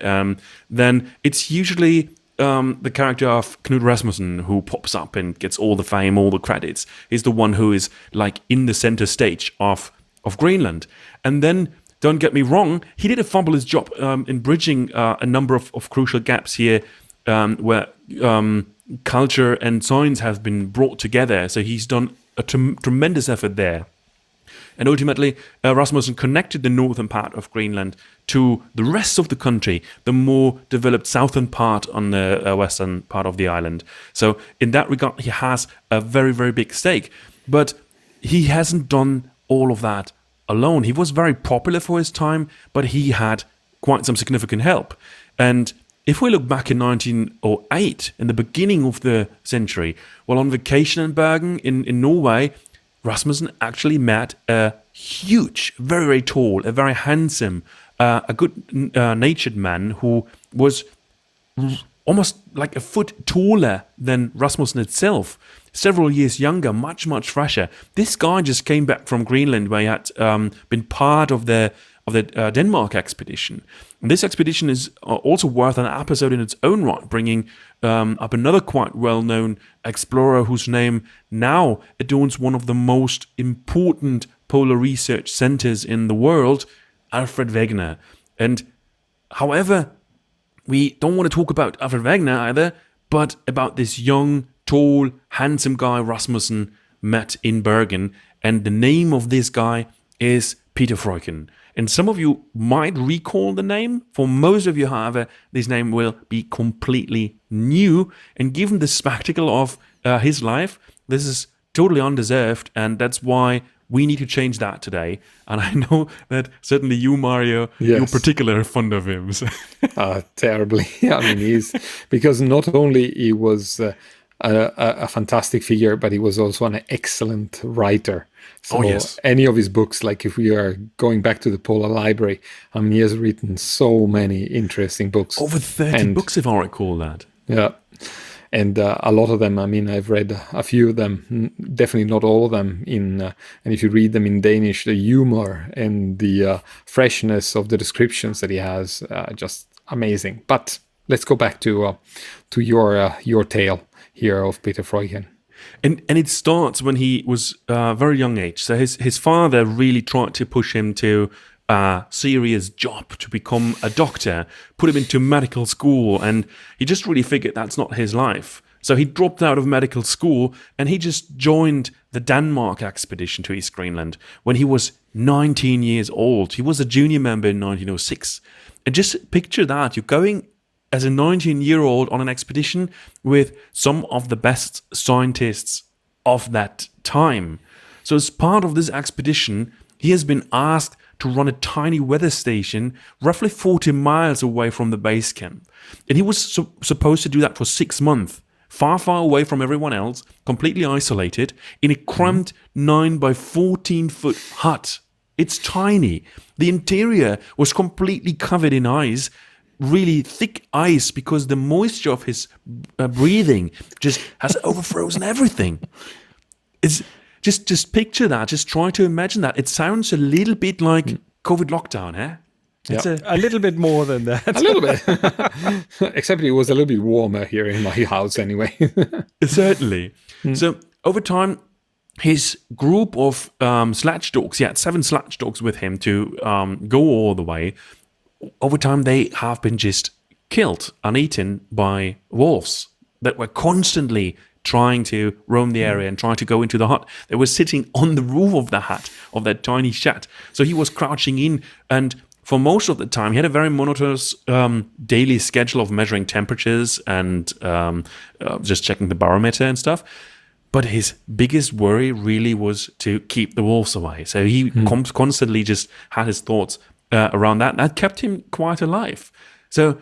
then it's usually the character of Knud Rasmussen who pops up and gets all the fame, all the credits. He's the one who is like in the center stage of Greenland. And then, don't get me wrong, he did a fabulous job in bridging a number of crucial gaps here where culture and science have been brought together. So he's done a tremendous effort there. And ultimately, Rasmussen connected the northern part of Greenland to the rest of the country, the more developed southern part on the western part of the island. So in that regard, he has a very, very big stake. But he hasn't done all of that alone. He was very popular for his time, but he had quite some significant help. And if we look back in 1908, in the beginning of the century, while on vacation in Bergen in Norway, Rasmussen actually met a huge, very, very tall, a very handsome, a good-natured man who was almost like a foot taller than Rasmussen itself, several years younger, much, much fresher. This guy just came back from Greenland, where he had been part of the Denmark expedition. And this expedition is also worth an episode in its own right, bringing up another quite well-known explorer whose name now adorns one of the most important polar research centers in the world, Alfred Wegener. And however, we don't want to talk about Alfred Wegener either, but about this young, tall, handsome guy Rasmussen met in Bergen. And the name of this guy is Peter Freuchen. And some of you might recall the name. For most of you, however, this name will be completely new. And given the spectacle of his life, this is totally undeserved. And that's why we need to change that today. And I know that certainly you, Mario, you're particularly fond of him. So. Terribly. I mean, because not only he was a fantastic figure, but he was also an excellent writer. So any of his books, like if we are going back to the Polar Library, I mean, he has written so many interesting books. Over 30 books, if I recall that. Yeah. And a lot of them, I mean, I've read a few of them, definitely not all of them. And if you read them in Danish, the humor and the freshness of the descriptions that he has, just amazing. But let's go back to your tale here of Peter Freuchen. And it starts when he was a very young age. So his father really tried to push him to a serious job, to become a doctor, put him into medical school, and he just really figured that's not his life. So he dropped out of medical school and he just joined the Denmark expedition to East Greenland when he was 19 years old. He was a junior member in 1906. And just picture that, you're going as a 19-year-old on an expedition with some of the best scientists of that time. So as part of this expedition, he has been asked to run a tiny weather station roughly 40 miles away from the base camp. And he was supposed to do that for 6 months, far, far away from everyone else, completely isolated, in a cramped 9 by 14 foot hut. It's tiny. The interior was completely covered in ice, really thick ice, because the moisture of his breathing just has overfrozen everything. It's just picture that. Just try to imagine that. It sounds a little bit like COVID lockdown, eh? It's a little bit more than that. A little bit. Except it was a little bit warmer here in my house anyway. Certainly. So over time, his group of sledge dogs, he had 7 sledge dogs with him to go all the way. Over time, they have been just killed and eaten by wolves that were constantly trying to roam the area and trying to go into the hut. They were sitting on the roof of the hut, of that tiny shed. So he was crouching in, and for most of the time, he had a very monotonous daily schedule of measuring temperatures and just checking the barometer and stuff. But his biggest worry really was to keep the wolves away. So he constantly just had his thoughts around that. That kept him quite alive. So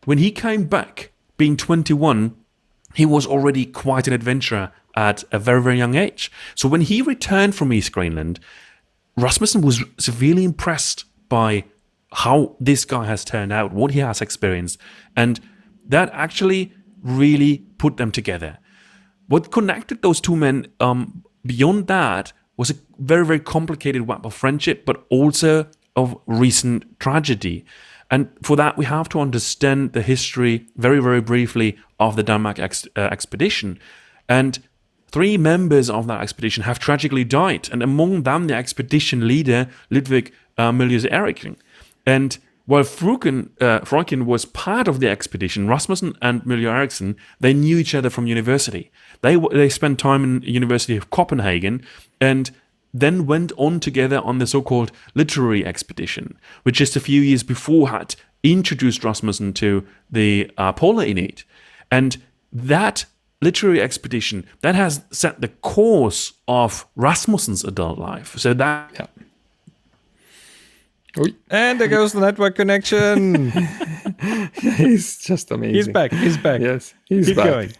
when he came back, being 21, he was already quite an adventurer at a very, very young age. So when he returned from East Greenland, Rasmussen was severely impressed by how this guy has turned out, what he has experienced. And that actually really put them together. What connected those two men beyond that was a very, very complicated web of friendship, but also of recent tragedy. And for that, we have to understand the history very, very briefly of the Denmark expedition. And 3 members of that expedition have tragically died, and among them the expedition leader, Ludwig Müller-Eriksen. And while Freuchen was part of the expedition, Rasmussen and Müller-Eriksen, they knew each other from university. They spent time in the University of Copenhagen and then went on together on the so-called literary expedition, which just a few years before had introduced Rasmussen to the polar Inuit. And that literary expedition, that has set the course of Rasmussen's adult life. So that... Yeah. And there goes the network connection. He's just amazing. He's back. Yes, he's Keep back. going.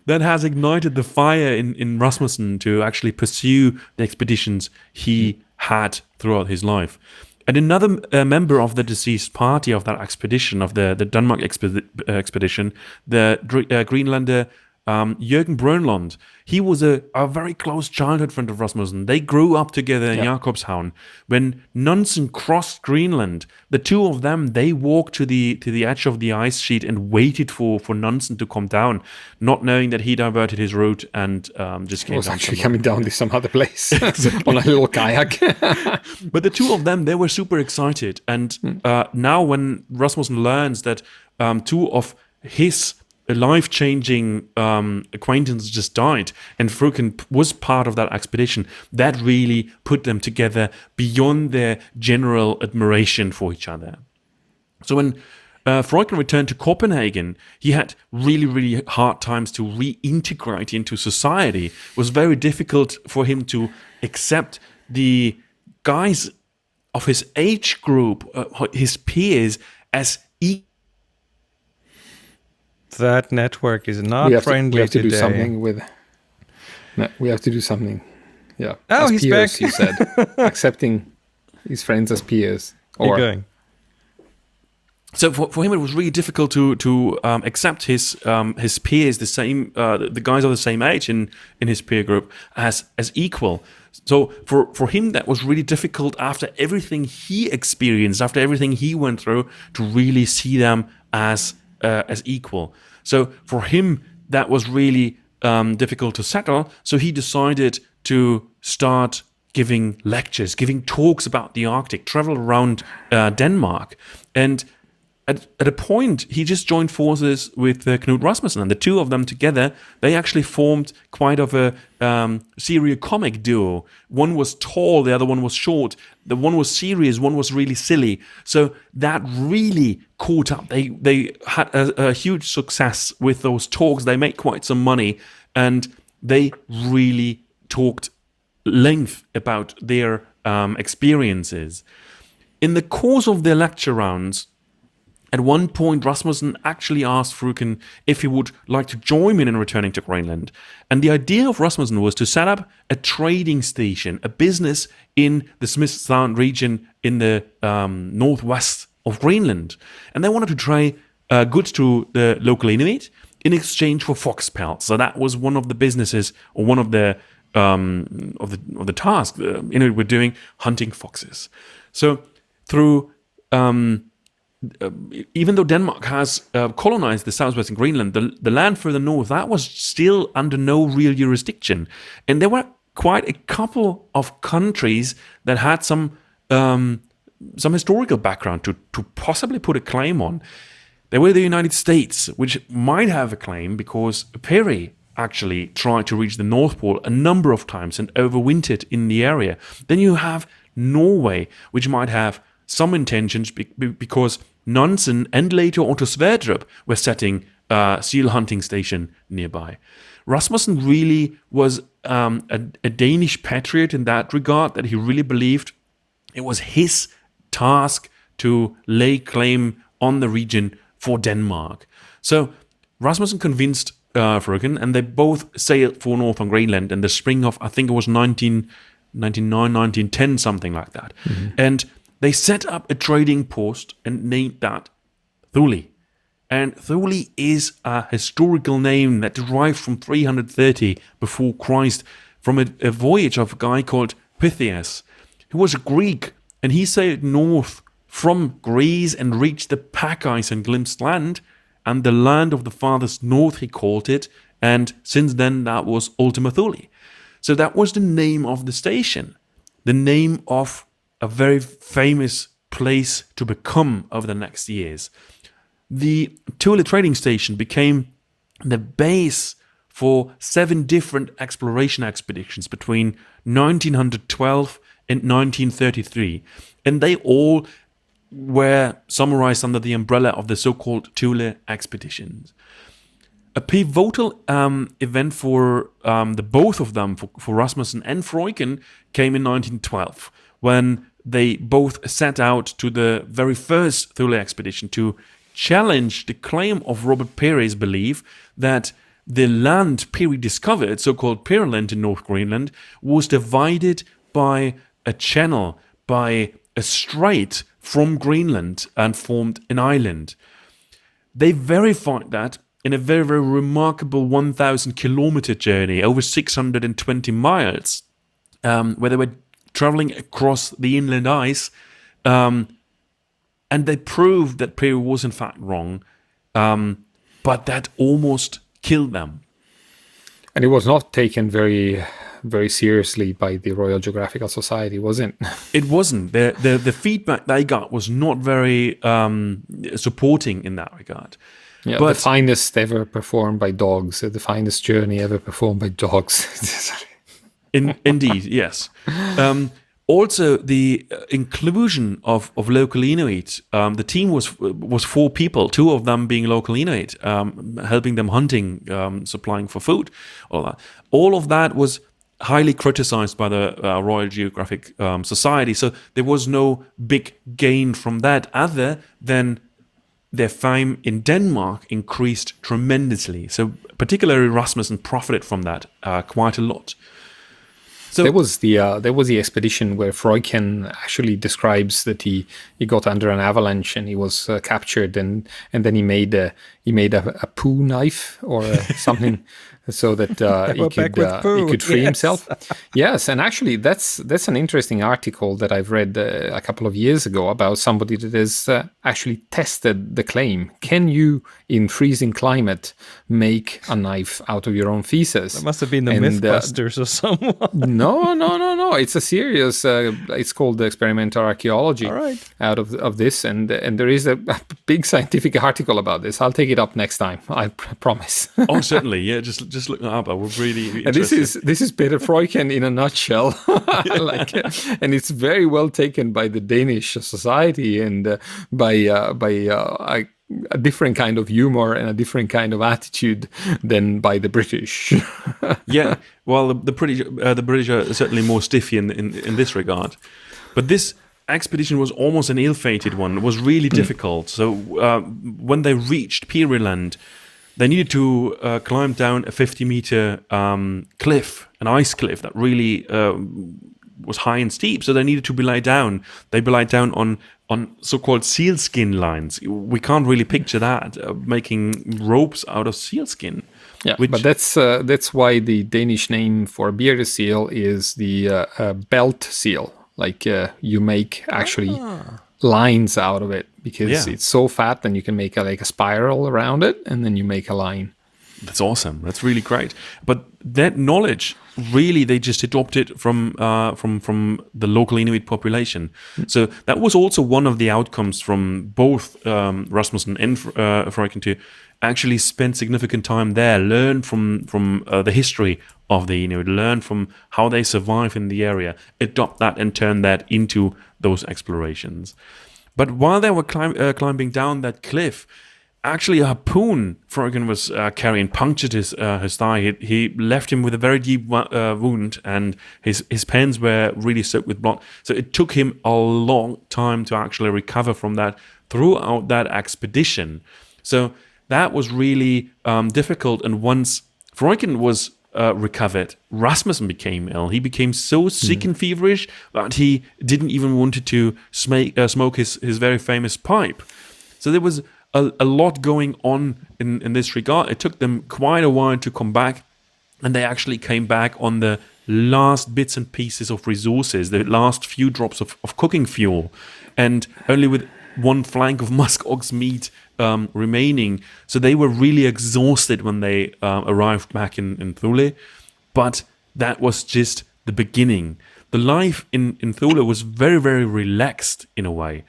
That has ignited the fire in Rasmussen to actually pursue the expeditions he had throughout his life. And another member of the deceased party of that expedition, of the Denmark expedition, the Greenlander Jürgen Brønlund, he was a very close childhood friend of Rasmussen. They grew up together in Jakobshavn. When Nansen crossed Greenland, the two of them, they walked to the edge of the ice sheet and waited for Nansen to come down, not knowing that he diverted his route and just came Was down. actually coming down to some other place on a little kayak. But the two of them, they were super excited. And now when Rasmussen learns that 2 of his life-changing acquaintances just died, and Freuchen was part of that expedition, that really put them together beyond their general admiration for each other. So when Freuchen returned to Copenhagen, he had really, really hard times to reintegrate into society. It was very difficult for him to accept the guys of his age group, his peers, as equal. That network is not friendly we have to today. do something with... No, we have to do something. Yeah. Oh, as he's peers, back. you said. Accepting his friends as peers. Keep going. So for him, it was really difficult to accept his peers, the guys of the same age in his peer group, as equal. So for him, that was really difficult after everything he experienced, after everything he went through, to really see them as equal. So for him, that was really difficult to settle. So he decided to start giving lectures, giving talks about the Arctic, travel around Denmark. And at a point, he just joined forces with Knud Rasmussen, and the two of them together, they actually formed quite of a serial comic duo. One was tall, the other one was short. The one was serious, one was really silly. So that really caught up. They had a huge success with those talks. They made quite some money, and they really talked length about their experiences. In the course of their lecture rounds, at one point, Rasmussen actually asked Freuchen if he would like to join in returning to Greenland. And the idea of Rasmussen was to set up a trading station, a business in the Smith Sound region in the northwest of Greenland. And they wanted to trade goods to the local Inuit in exchange for fox pelts. So that was one of the businesses, or one of the tasks the Inuit were doing, hunting foxes. So through even though Denmark has colonized the southwestern Greenland, the land further north, that was still under no real jurisdiction. And there were quite a couple of countries that had some historical background to possibly put a claim on. There were the United States, which might have a claim because Perry actually tried to reach the North Pole a number of times and overwintered in the area. Then you have Norway, which might have some intentions because Nansen and later Otto Sverdrup were setting seal hunting station nearby. Rasmussen really was a Danish patriot in that regard, that he really believed it was his task to lay claim on the region for Denmark. So Rasmussen convinced Freuchen, and they both sailed for northern Greenland in the spring of, I think it was 1999, 1910, something like that. And they set up a trading post and named that Thule. And Thule is a historical name that derived from 330 before Christ, from a voyage of a guy called Pythias, who was a Greek, and he sailed north from Greece and reached the pack ice and glimpsed land, and the land of the farthest north, he called it, and since then that was Ultima Thule. So that was the name of the station, the name of a very famous place to become over the next years. The Thule trading station became the base for 7 different exploration expeditions between 1912 and 1933, and they all were summarized under the umbrella of the so-called Thule expeditions. A pivotal event for the both of them, for Rasmussen and Freuchen, came in 1912, when they both set out to the very first Thule expedition to challenge the claim of Robert Peary's belief that the land Peary discovered, so-called Pearyland in North Greenland, was divided by a channel, by a strait from Greenland, and formed an island. They verified that in a very, very remarkable 1,000-kilometer journey, over 620 miles, where they were traveling across the inland ice, and they proved that Peary was in fact wrong, but that almost killed them. And it was not taken very, very seriously by the Royal Geographical Society, was it? It wasn't. The feedback they got was not very supporting in that regard. Yeah, but the finest ever performed by dogs, the finest journey ever performed by dogs. Indeed, yes. Also, the inclusion of local Inuit. The team was 4 people, 2 of them being local Inuit, helping them hunting, supplying for food, all of that was highly criticized by the Royal Geographic Society. So there was no big gain from that, other than their fame in Denmark increased tremendously. So particularly Rasmussen profited from that quite a lot. So there was the expedition where Freuchen actually describes that he got under an avalanche and he was captured, and then he made a poo knife or something so that he could free himself. Yes, and actually that's an interesting article that I've read a couple of years ago about somebody that has actually tested the claim: can you, in freezing climate, make a knife out of your own feces? That must have been the Mythbusters or someone. No. It's a serious. It's called the experimental archaeology. All right. Out of this, and there is a big scientific article about this. I'll take it up next time. I promise. Oh, certainly. Yeah, just look that up. I would really be and this is Peter Freuchen in a nutshell. And it's very well taken by the Danish society and by a different kind of humor and a different kind of attitude than by the British. Yeah, well, the British are certainly more stiffy in this regard, but this expedition was almost an ill-fated one. It was really difficult. So when they reached Pearyland, they needed to climb down a 50-meter cliff, an ice cliff that really was high and steep. So they needed to belay down. They belayed down on so-called sealskin lines. We can't really picture that, making ropes out of sealskin. Yeah, but that's why the Danish name for bearded seal is the belt seal. Like you make actually lines out of it because it's so fat, then you can make a spiral around it, and then you make a line. That's awesome. That's really great. But that knowledge, really, they just adopted from the local Inuit population. So that was also one of the outcomes from both Rasmussen and Freuchen to actually spend significant time there, learn from the history of the Inuit, learn from how they survive in the area, adopt that and turn that into those explorations. But while they were climbing down that cliff, actually a harpoon Freuchen was carrying punctured his thigh. He left him with a very deep wound, and his pants were really soaked with blood. So it took him a long time to actually recover from that throughout that expedition. So that was really difficult. And once Freuchen was recovered, Rasmussen became ill. He became so sick and feverish that he didn't even want to smoke his very famous pipe. So there was a lot going on in this regard. It took them quite a while to come back, and they actually came back on the last bits and pieces of resources, the last few drops of cooking fuel, and only with one flank of musk ox meat remaining. So they were really exhausted when they arrived back in Thule. But that was just the beginning. The life in Thule was very, very relaxed in a way.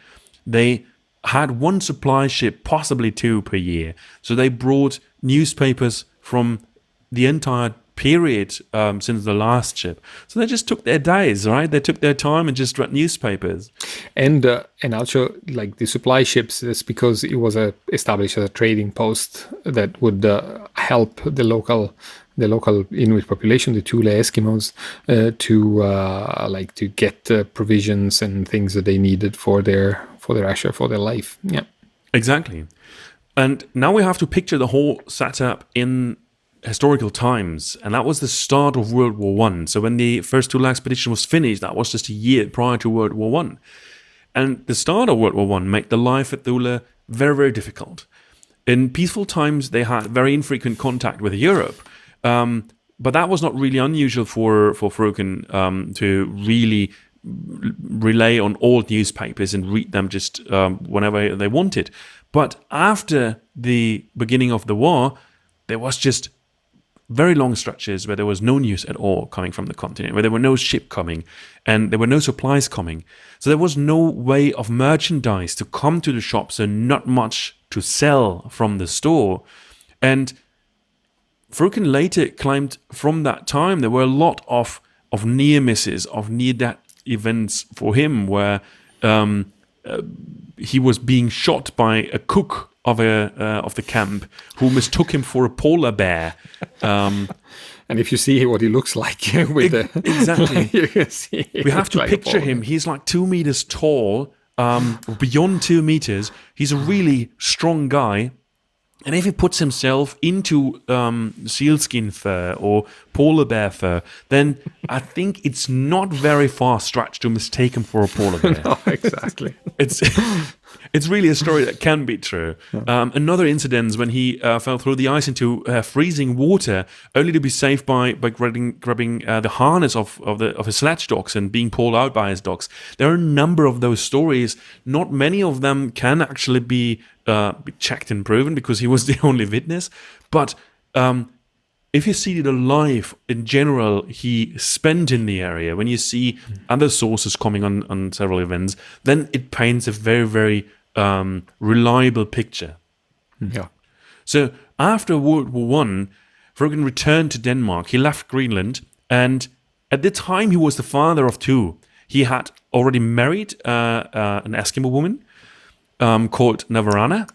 They had one supply ship, possibly two per year. So they brought newspapers from the entire period since the last ship. So they just took their days, right? They took their time and just read newspapers. And also, like the supply ships, that's because it was established as a trading post that would help the local Inuit population, the Thule Eskimos, to get provisions and things that they needed for their life. Yeah, exactly. And now we have to picture the whole setup in historical times, and that was the start of World War One. So when the first Thule expedition was finished, that was just a year prior to World War One. And the start of World War One made the life at Thule very, very difficult. In peaceful times, they had very infrequent contact with Europe. But that was not really unusual for Freuchen to really rely on old newspapers and read them just whenever they wanted. But after the beginning of the war, there was just very long stretches where there was no news at all coming from the continent, where there were no ship coming and there were no supplies coming. So there was no way of merchandise to come to the shops and not much to sell from the store. And Freuchen later claimed from that time there were a lot of near misses, of near-death events for him, where he was being shot by a cook of the camp who mistook him for a polar bear. And if you see what he looks like with exactly, you can see we have to picture him. He's like 2 meters tall, beyond 2 meters. He's a really strong guy. And if he puts himself into sealskin fur or polar bear fur, then I think it's not very far stretched to mistake him for a polar bear. No, exactly. It's really a story that can be true. Another incident when he fell through the ice into freezing water, only to be saved by grabbing the harness of his sledge dogs and being pulled out by his dogs. There are a number of those stories. Not many of them can actually be checked and proven because he was the only witness. But if you see the life in general he spent in the area, when you see other sources coming on several events, then it paints a very, very reliable picture. Yeah. So after World War One, Freuchen returned to Denmark. He left Greenland, and at the time he was the father of two. He had already married an Eskimo woman called Navarana.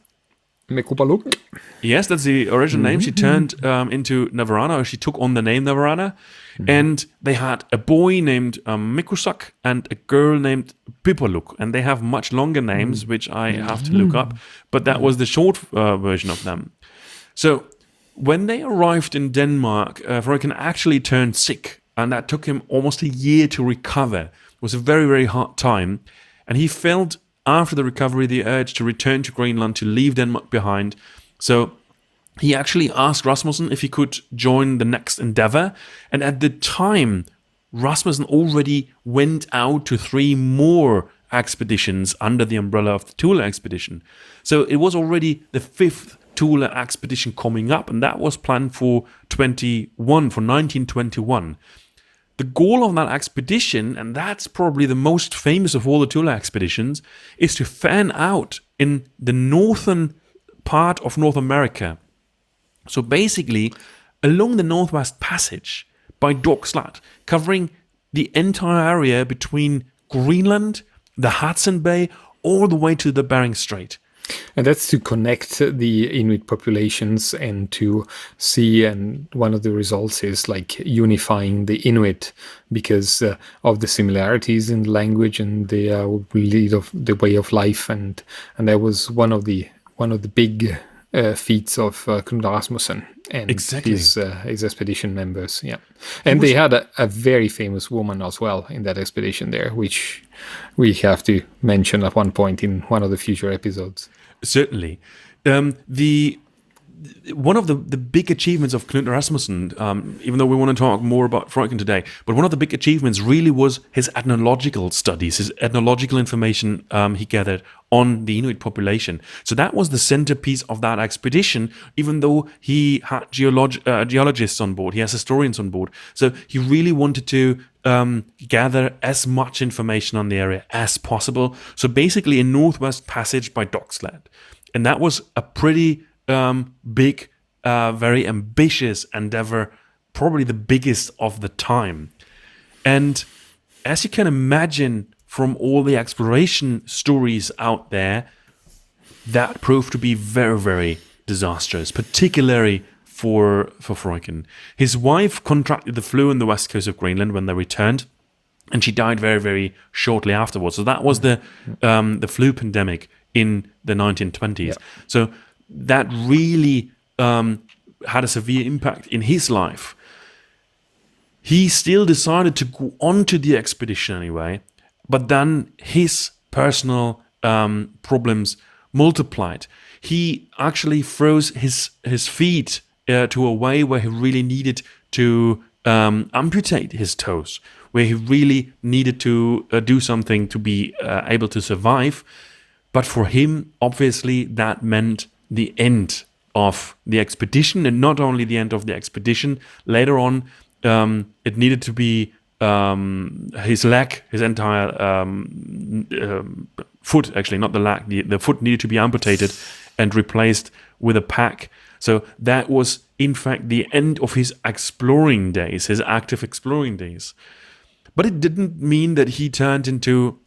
Mekupaluk. Yes, that's the original name. She turned into Navarana, or she took on the name Navarana. And they had a boy named Mikusak and a girl named Pipaluk. And they have much longer names, which I have to look up. But that was the short version of them. So when they arrived in Denmark, Freuchen actually turned sick. And that took him almost a year to recover. It was a very, very hard time. And he felt, after the recovery, the urge to return to Greenland, to leave Denmark behind. So he actually asked Rasmussen if he could join the next endeavor. And at the time, Rasmussen already went out to 3 more expeditions under the umbrella of the Thule expedition. So it was already the 5th Thule expedition coming up, and that was planned for 1921. The goal of that expedition, and that's probably the most famous of all the Thule expeditions, is to fan out in the northern part of North America. So basically, along the Northwest Passage by dog sled, covering the entire area between Greenland, the Hudson Bay, all the way to the Bering Strait. And that's to connect the Inuit populations and to see, and one of the results is like unifying the Inuit because of the similarities in language and the lead of the way of life, and that was one of the big feats of Knut Rasmussen and Exactly. his expedition members. Yeah, and they had a very famous woman as well in that expedition there, which we have to mention at one point in one of the future episodes. Certainly. The one of the big achievements of Knut Rasmussen, even though we want to talk more about Freuchen today, but one of the big achievements really was his ethnological studies, his ethnological information he gathered on the Inuit population. So that was the centerpiece of that expedition, even though he had geologists on board, he has historians on board. So he really wanted to gather as much information on the area as possible. So basically a Northwest Passage by dog sled. And that was a pretty big, very ambitious endeavor, probably the biggest of the time. And as you can imagine from all the exploration stories out there, that proved to be very, very disastrous, particularly for Freuchen. His wife contracted the flu on the west coast of Greenland when they returned, and she died very, very shortly afterwards. So that was the flu pandemic in the 1920s. Yeah. So that really had a severe impact in his life. He still decided to go on to the expedition anyway, but then his personal problems multiplied. He actually froze his feet to a way where he really needed to amputate his toes, where he really needed to do something to be able to survive. But for him, obviously, that meant the end of the expedition, and not only the end of the expedition. Later on, it needed to be his leg, his entire foot, actually, not the leg, the foot needed to be amputated and replaced with a pack. So that was, in fact, the end of his exploring days, his active exploring days. But it didn't mean that he turned into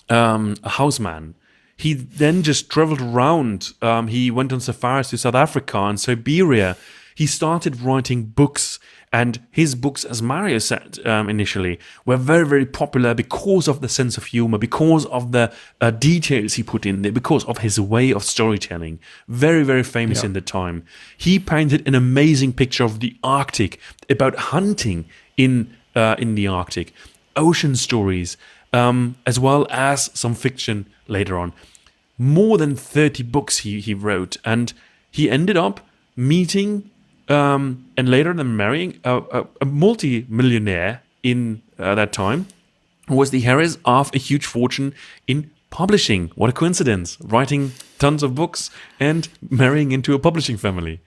a houseman. He then just traveled around. He went on safaris to South Africa and Siberia. He started writing books, and his books, as Mario said initially, were very, very popular because of the sense of humor, because of the details he put in there, because of his way of storytelling. Very, very famous in the time. He painted an amazing picture of the Arctic, about hunting in the Arctic, ocean stories, as well as some fiction later on. More than 30 books he wrote, and he ended up meeting and later then marrying a multi-millionaire in that time, who was the heiress of a huge fortune in publishing. What a coincidence, writing tons of books and marrying into a publishing family.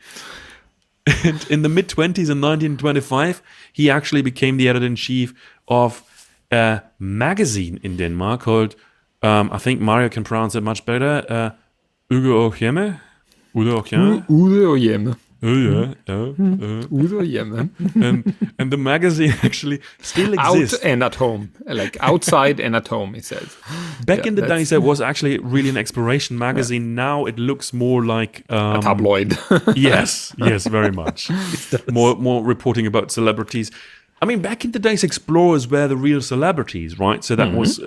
And in the mid-20s in 1925, he actually became the editor-in-chief of a magazine in Denmark called, I think Mario can pronounce it much better, Ude og Hjemme? Ude og Hjemme? Ude og Hjemme. Ude og Hjemme. And the magazine actually still exists. Out and at home. Like outside and at home, it says. Back in the days, it was actually really an exploration magazine. Now it looks more like... a tabloid. yes, very much. More reporting about celebrities. I mean, back in the days, explorers were the real celebrities, right? So that was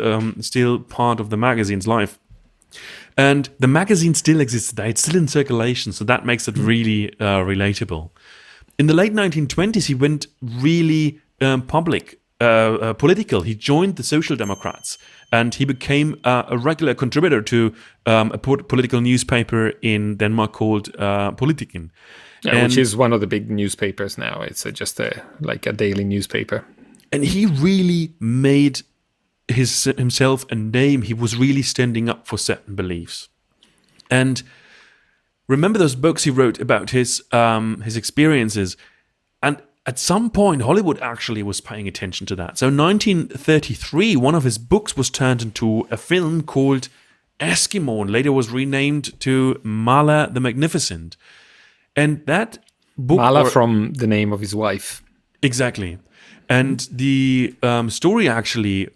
still part of the magazine's life. And the magazine still exists today. It's still in circulation, so that makes it really relatable. In the late 1920s, he went really political. He joined the Social Democrats, and he became a regular contributor to a political newspaper in Denmark called Politiken. Yeah, which is one of the big newspapers now. It's just like a daily newspaper. And he really made himself a name. He was really standing up for certain beliefs. And remember those books he wrote about his experiences. And at some point, Hollywood actually was paying attention to that. So in 1933, one of his books was turned into a film called Eskimo, and later was renamed to Mala the Magnificent. And that book... Mala from the name of his wife. Exactly. And the story actually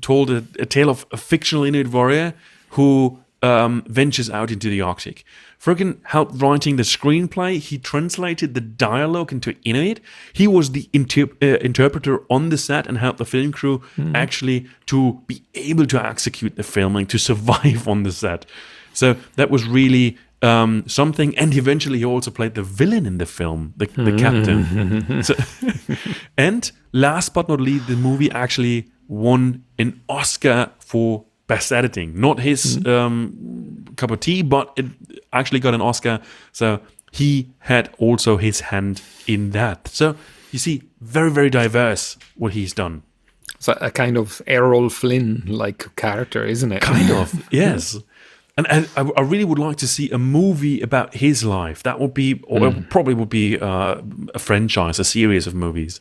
told a tale of a fictional Inuit warrior who ventures out into the Arctic. Fröken helped writing the screenplay. He translated the dialogue into Inuit. He was the interpreter on the set and helped the film crew actually to be able to execute the filming, to survive on the set. So that was really something. And eventually he also played the villain in the film, the captain. So, and last but not least, the movie actually won an Oscar for Best Editing. Not his cup of tea, but it actually got an Oscar. So he had also his hand in that. So you see, very, very diverse what he's done. So a kind of Errol Flynn-like character, isn't it? Kind of, yes. And I really would like to see a movie about his life. That would be, or it probably would be a franchise, a series of movies.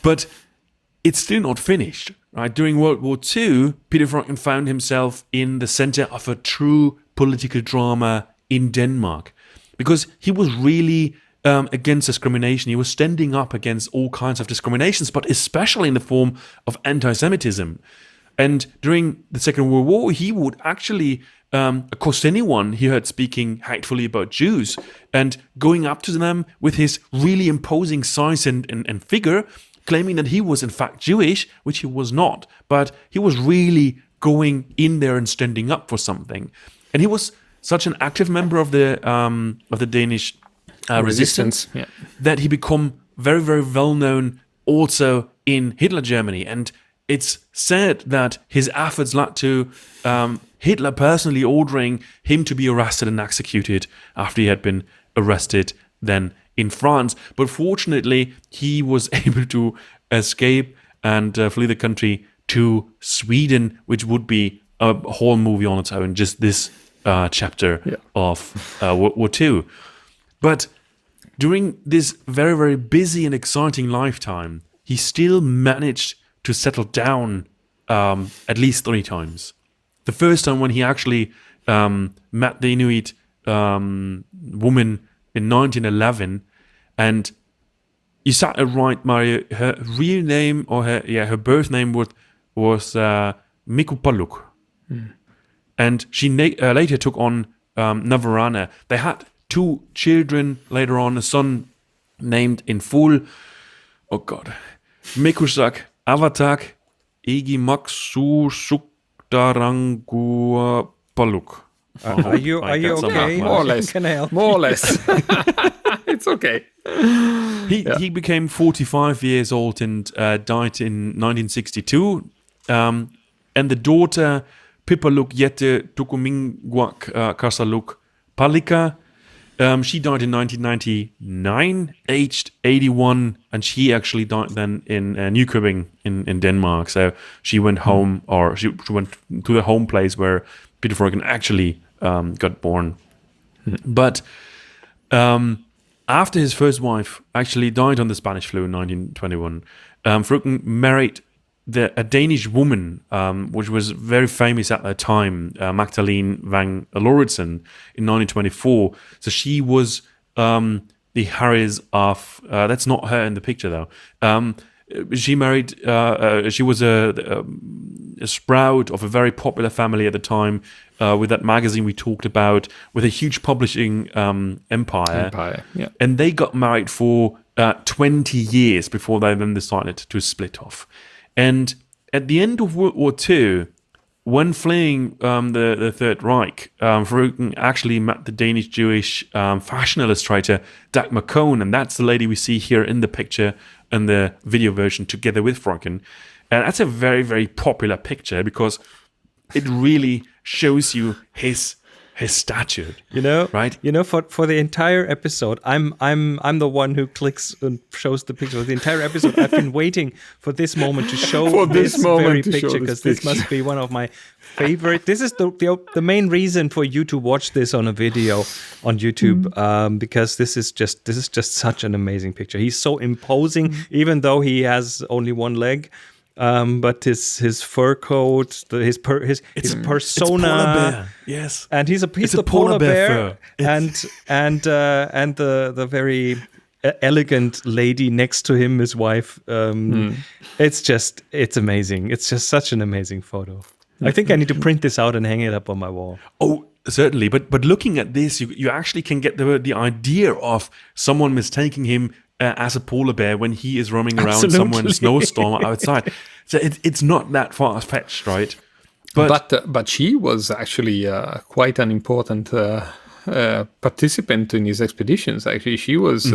But it's still not finished. Right? During World War II, Peter Fröken found himself in the center of a true political drama in Denmark, because he was really against discrimination. He was standing up against all kinds of discriminations, but especially in the form of anti-Semitism. And during the Second World War, he would actually accost anyone he heard speaking hatefully about Jews, and going up to them with his really imposing size and figure, claiming that he was in fact Jewish, which he was not, but he was really going in there and standing up for something. And he was such an active member of the Danish resistance that he became very, very well known also in Hitler Germany. And it's said that his efforts led to Hitler personally ordering him to be arrested and executed after he had been arrested then in France. But fortunately, he was able to escape and flee the country to Sweden, which would be a whole movie on its own, just this chapter of World War II. But during this very, very busy and exciting lifetime, he still managed to settle down at least 3 times. The first time when he actually met the Inuit woman in 1911, and you said it right, Mario. Her real name, or her birth name was Mikupaluk, and she later took on Navarana. They had 2 children later on, a son named in full, Mikusak Avatak Igimaksu Sukdarangua Paluk. Are you okay? More or less. Can I help? More or less. It's okay. He became 45 years old and died in 1962. And the daughter, Pipaluk Yette Tukumingwak Kasaluk Palika, she died in 1999, aged 81, and she actually died then in Nykøbing in Denmark. So she went home, or she went to the home place where Peter Fröken actually got born. But after his first wife actually died on the Spanish flu in 1921, Fröken married a Danish woman, which was very famous at that time, Magdalene Vang Lauritsen, in 1924. So she was the Harris of... that's not her in the picture, though. She married... she was a sprout of a very popular family at the time, with that magazine we talked about, with a huge publishing empire. And they got married for 20 years before they then decided to split off. And at the end of World War II, when fleeing the Third Reich, Fröken actually met the Danish Jewish fashion illustrator Dagmar Kohn, and that's the lady we see here in the picture in the video version together with Fröken. And that's a very, very popular picture because it really shows you his stature, right? For the entire episode, I'm the one who clicks and shows the picture. For the entire episode, I've been waiting for this moment to show this very picture, because this must be one of my favorite. This is the main reason for you to watch this on a video on YouTube, because this is just such an amazing picture. He's so imposing, even though he has only one leg. But his fur coat, his persona, it's polar bear. Yes, and he's a polar bear, and the very elegant lady next to him, his wife. It's amazing. It's just such an amazing photo. I think I need to print this out and hang it up on my wall. Oh, certainly. But looking at this, you actually can get the idea of someone mistaking him as a polar bear when he is roaming around somewhere in a snowstorm outside. So it's not that far-fetched, right? But she was actually quite an important participant in his expeditions. Actually, she was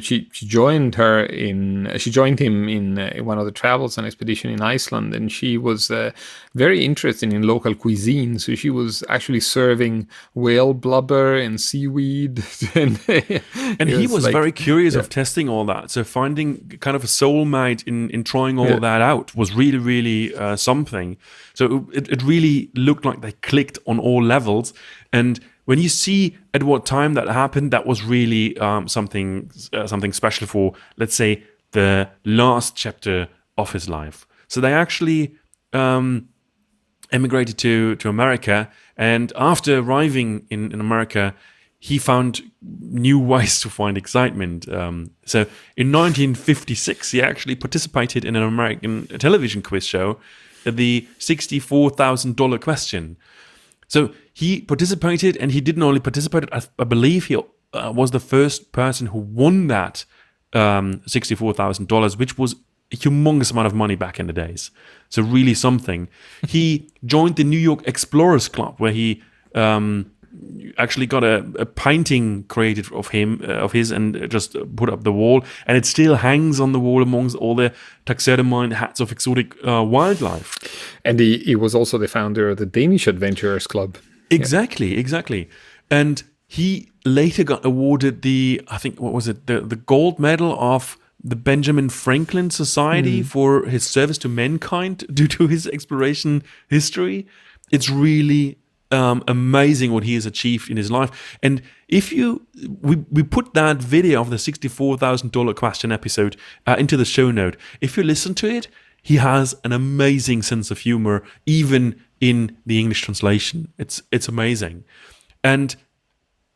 she joined him in one of the travels and expedition in Iceland, and she was very interested in local cuisine. So she was actually serving whale blubber and seaweed, and he was very curious of testing all that. So finding kind of a soulmate in trying all that out was really, really something. So it really looked like they clicked on all levels. And when you see at what time that happened, that was really something special for, let's say, the last chapter of his life. So they actually emigrated to America, and after arriving in America, he found new ways to find excitement. So in 1956, he actually participated in an American television quiz show, the $64,000 question. So he participated, and he didn't only participate, I believe he was the first person who won that $64,000, which was a humongous amount of money back in the days. So really something. He joined the New York Explorers Club, where he actually got a painting created of his and just put up the wall, and it still hangs on the wall amongst all the taxidermied hats of exotic wildlife. And he was also the founder of the Danish Adventurers Club. Exactly. And he later got awarded the gold medal of the Benjamin Franklin Society for his service to mankind due to his exploration history. It's really amazing what he has achieved in his life. And if we put that video of the $64,000 question episode into the show note. If you listen to it, he has an amazing sense of humor, even in the English translation. It's amazing. And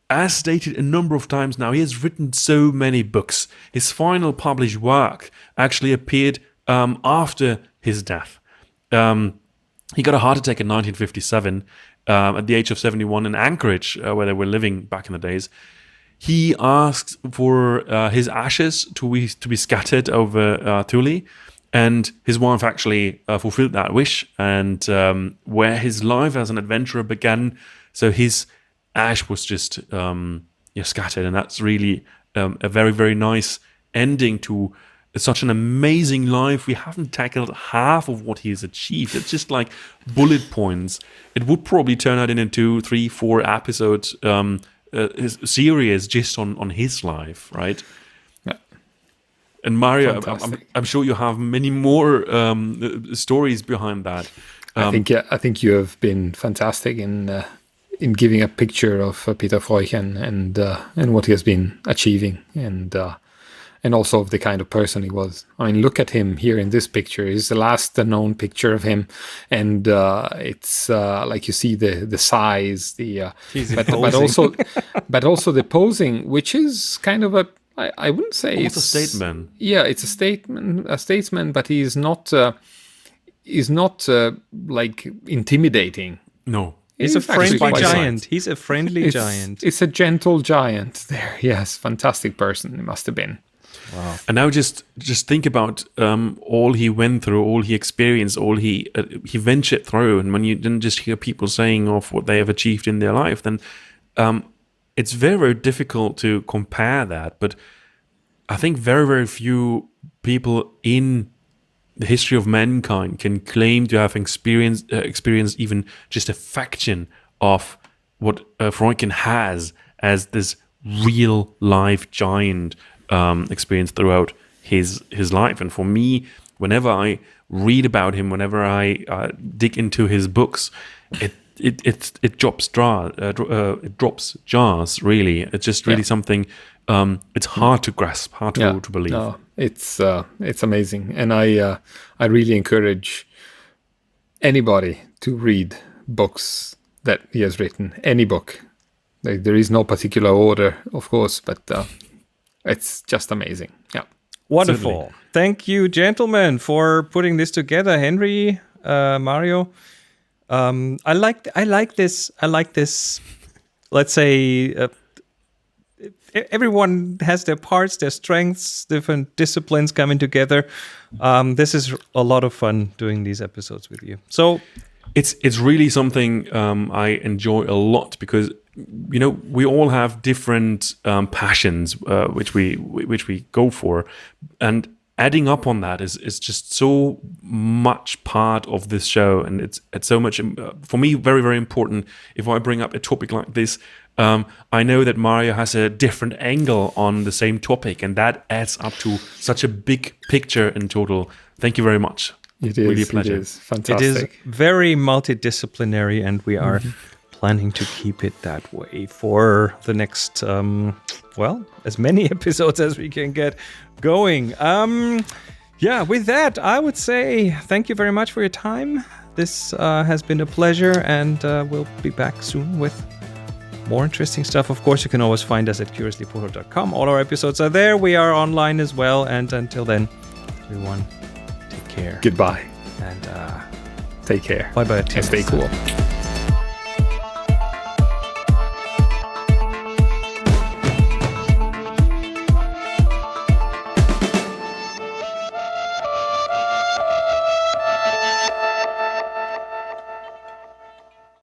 as stated a number of times now, he has written so many books. His final published work actually appeared after his death. He got a heart attack in 1957 at the age of 71 in Anchorage, where they were living back in the days. He asked for his ashes to be scattered over Thule, and his wife actually fulfilled that wish, and where his life as an adventurer began. So his ash was just scattered, and that's really a very, very nice ending to such an amazing life. We haven't tackled half of what he has achieved. It's just like bullet points. It would probably turn out in a 2, 3, 4 episodes series just on his life, right? Yeah. And Mario, I'm sure you have many more stories behind that. I think you have been fantastic in giving a picture of Peter Freuchen and what he has been achieving, and also of the kind of person he was. I mean, look at him here in this picture. It's the last known picture of him, and it's like you see the size, but also the posing, which is kind of I wouldn't say almost a statement. Yeah, it's a statesman, but he's not like intimidating. No. He's a friendly giant. Nice. He's a friendly giant. It's a gentle giant there. Yes, fantastic person he must have been. Wow. And now just think about all he went through, all he experienced, all he ventured through. And when you didn't just hear people saying of what they have achieved in their life, then it's very, very difficult to compare that. But I think very, very few people in the history of mankind can claim to have experienced even just a fraction of what Freuchen has as this real life giant experience throughout his life. And for me, whenever I read about him, whenever I dig into his books, it drops jars. Really, it's just really something. It's hard to grasp, hard to believe. No, it's amazing, and I really encourage anybody to read books that he has written. Any book, like, there is no particular order, of course, but it's just amazing. Yeah, wonderful. Certainly. Thank you, gentlemen, for putting this together. Henry, Mario. I like this. Let's say everyone has their parts, their strengths, different disciplines coming together. This is a lot of fun doing these episodes with you. So it's really something I enjoy a lot because we all have different passions which we go for, and adding up on that is just so much part of this show, and it's so much for me very, very important. If I bring up a topic like this, I know that Mario has a different angle on the same topic, and that adds up to such a big picture in total. Thank you very much. It is really a pleasure. It is fantastic. It is very multidisciplinary, and we are planning to keep it that way for the next, as many episodes as we can get going. With that, I would say thank you very much for your time. This has been a pleasure, and we'll be back soon with more interesting stuff. Of course, you can always find us at curiouslyportal.com. All our episodes are there. We are online as well. And until then, everyone, take care. Goodbye. And take care. Bye-bye. And stay cool.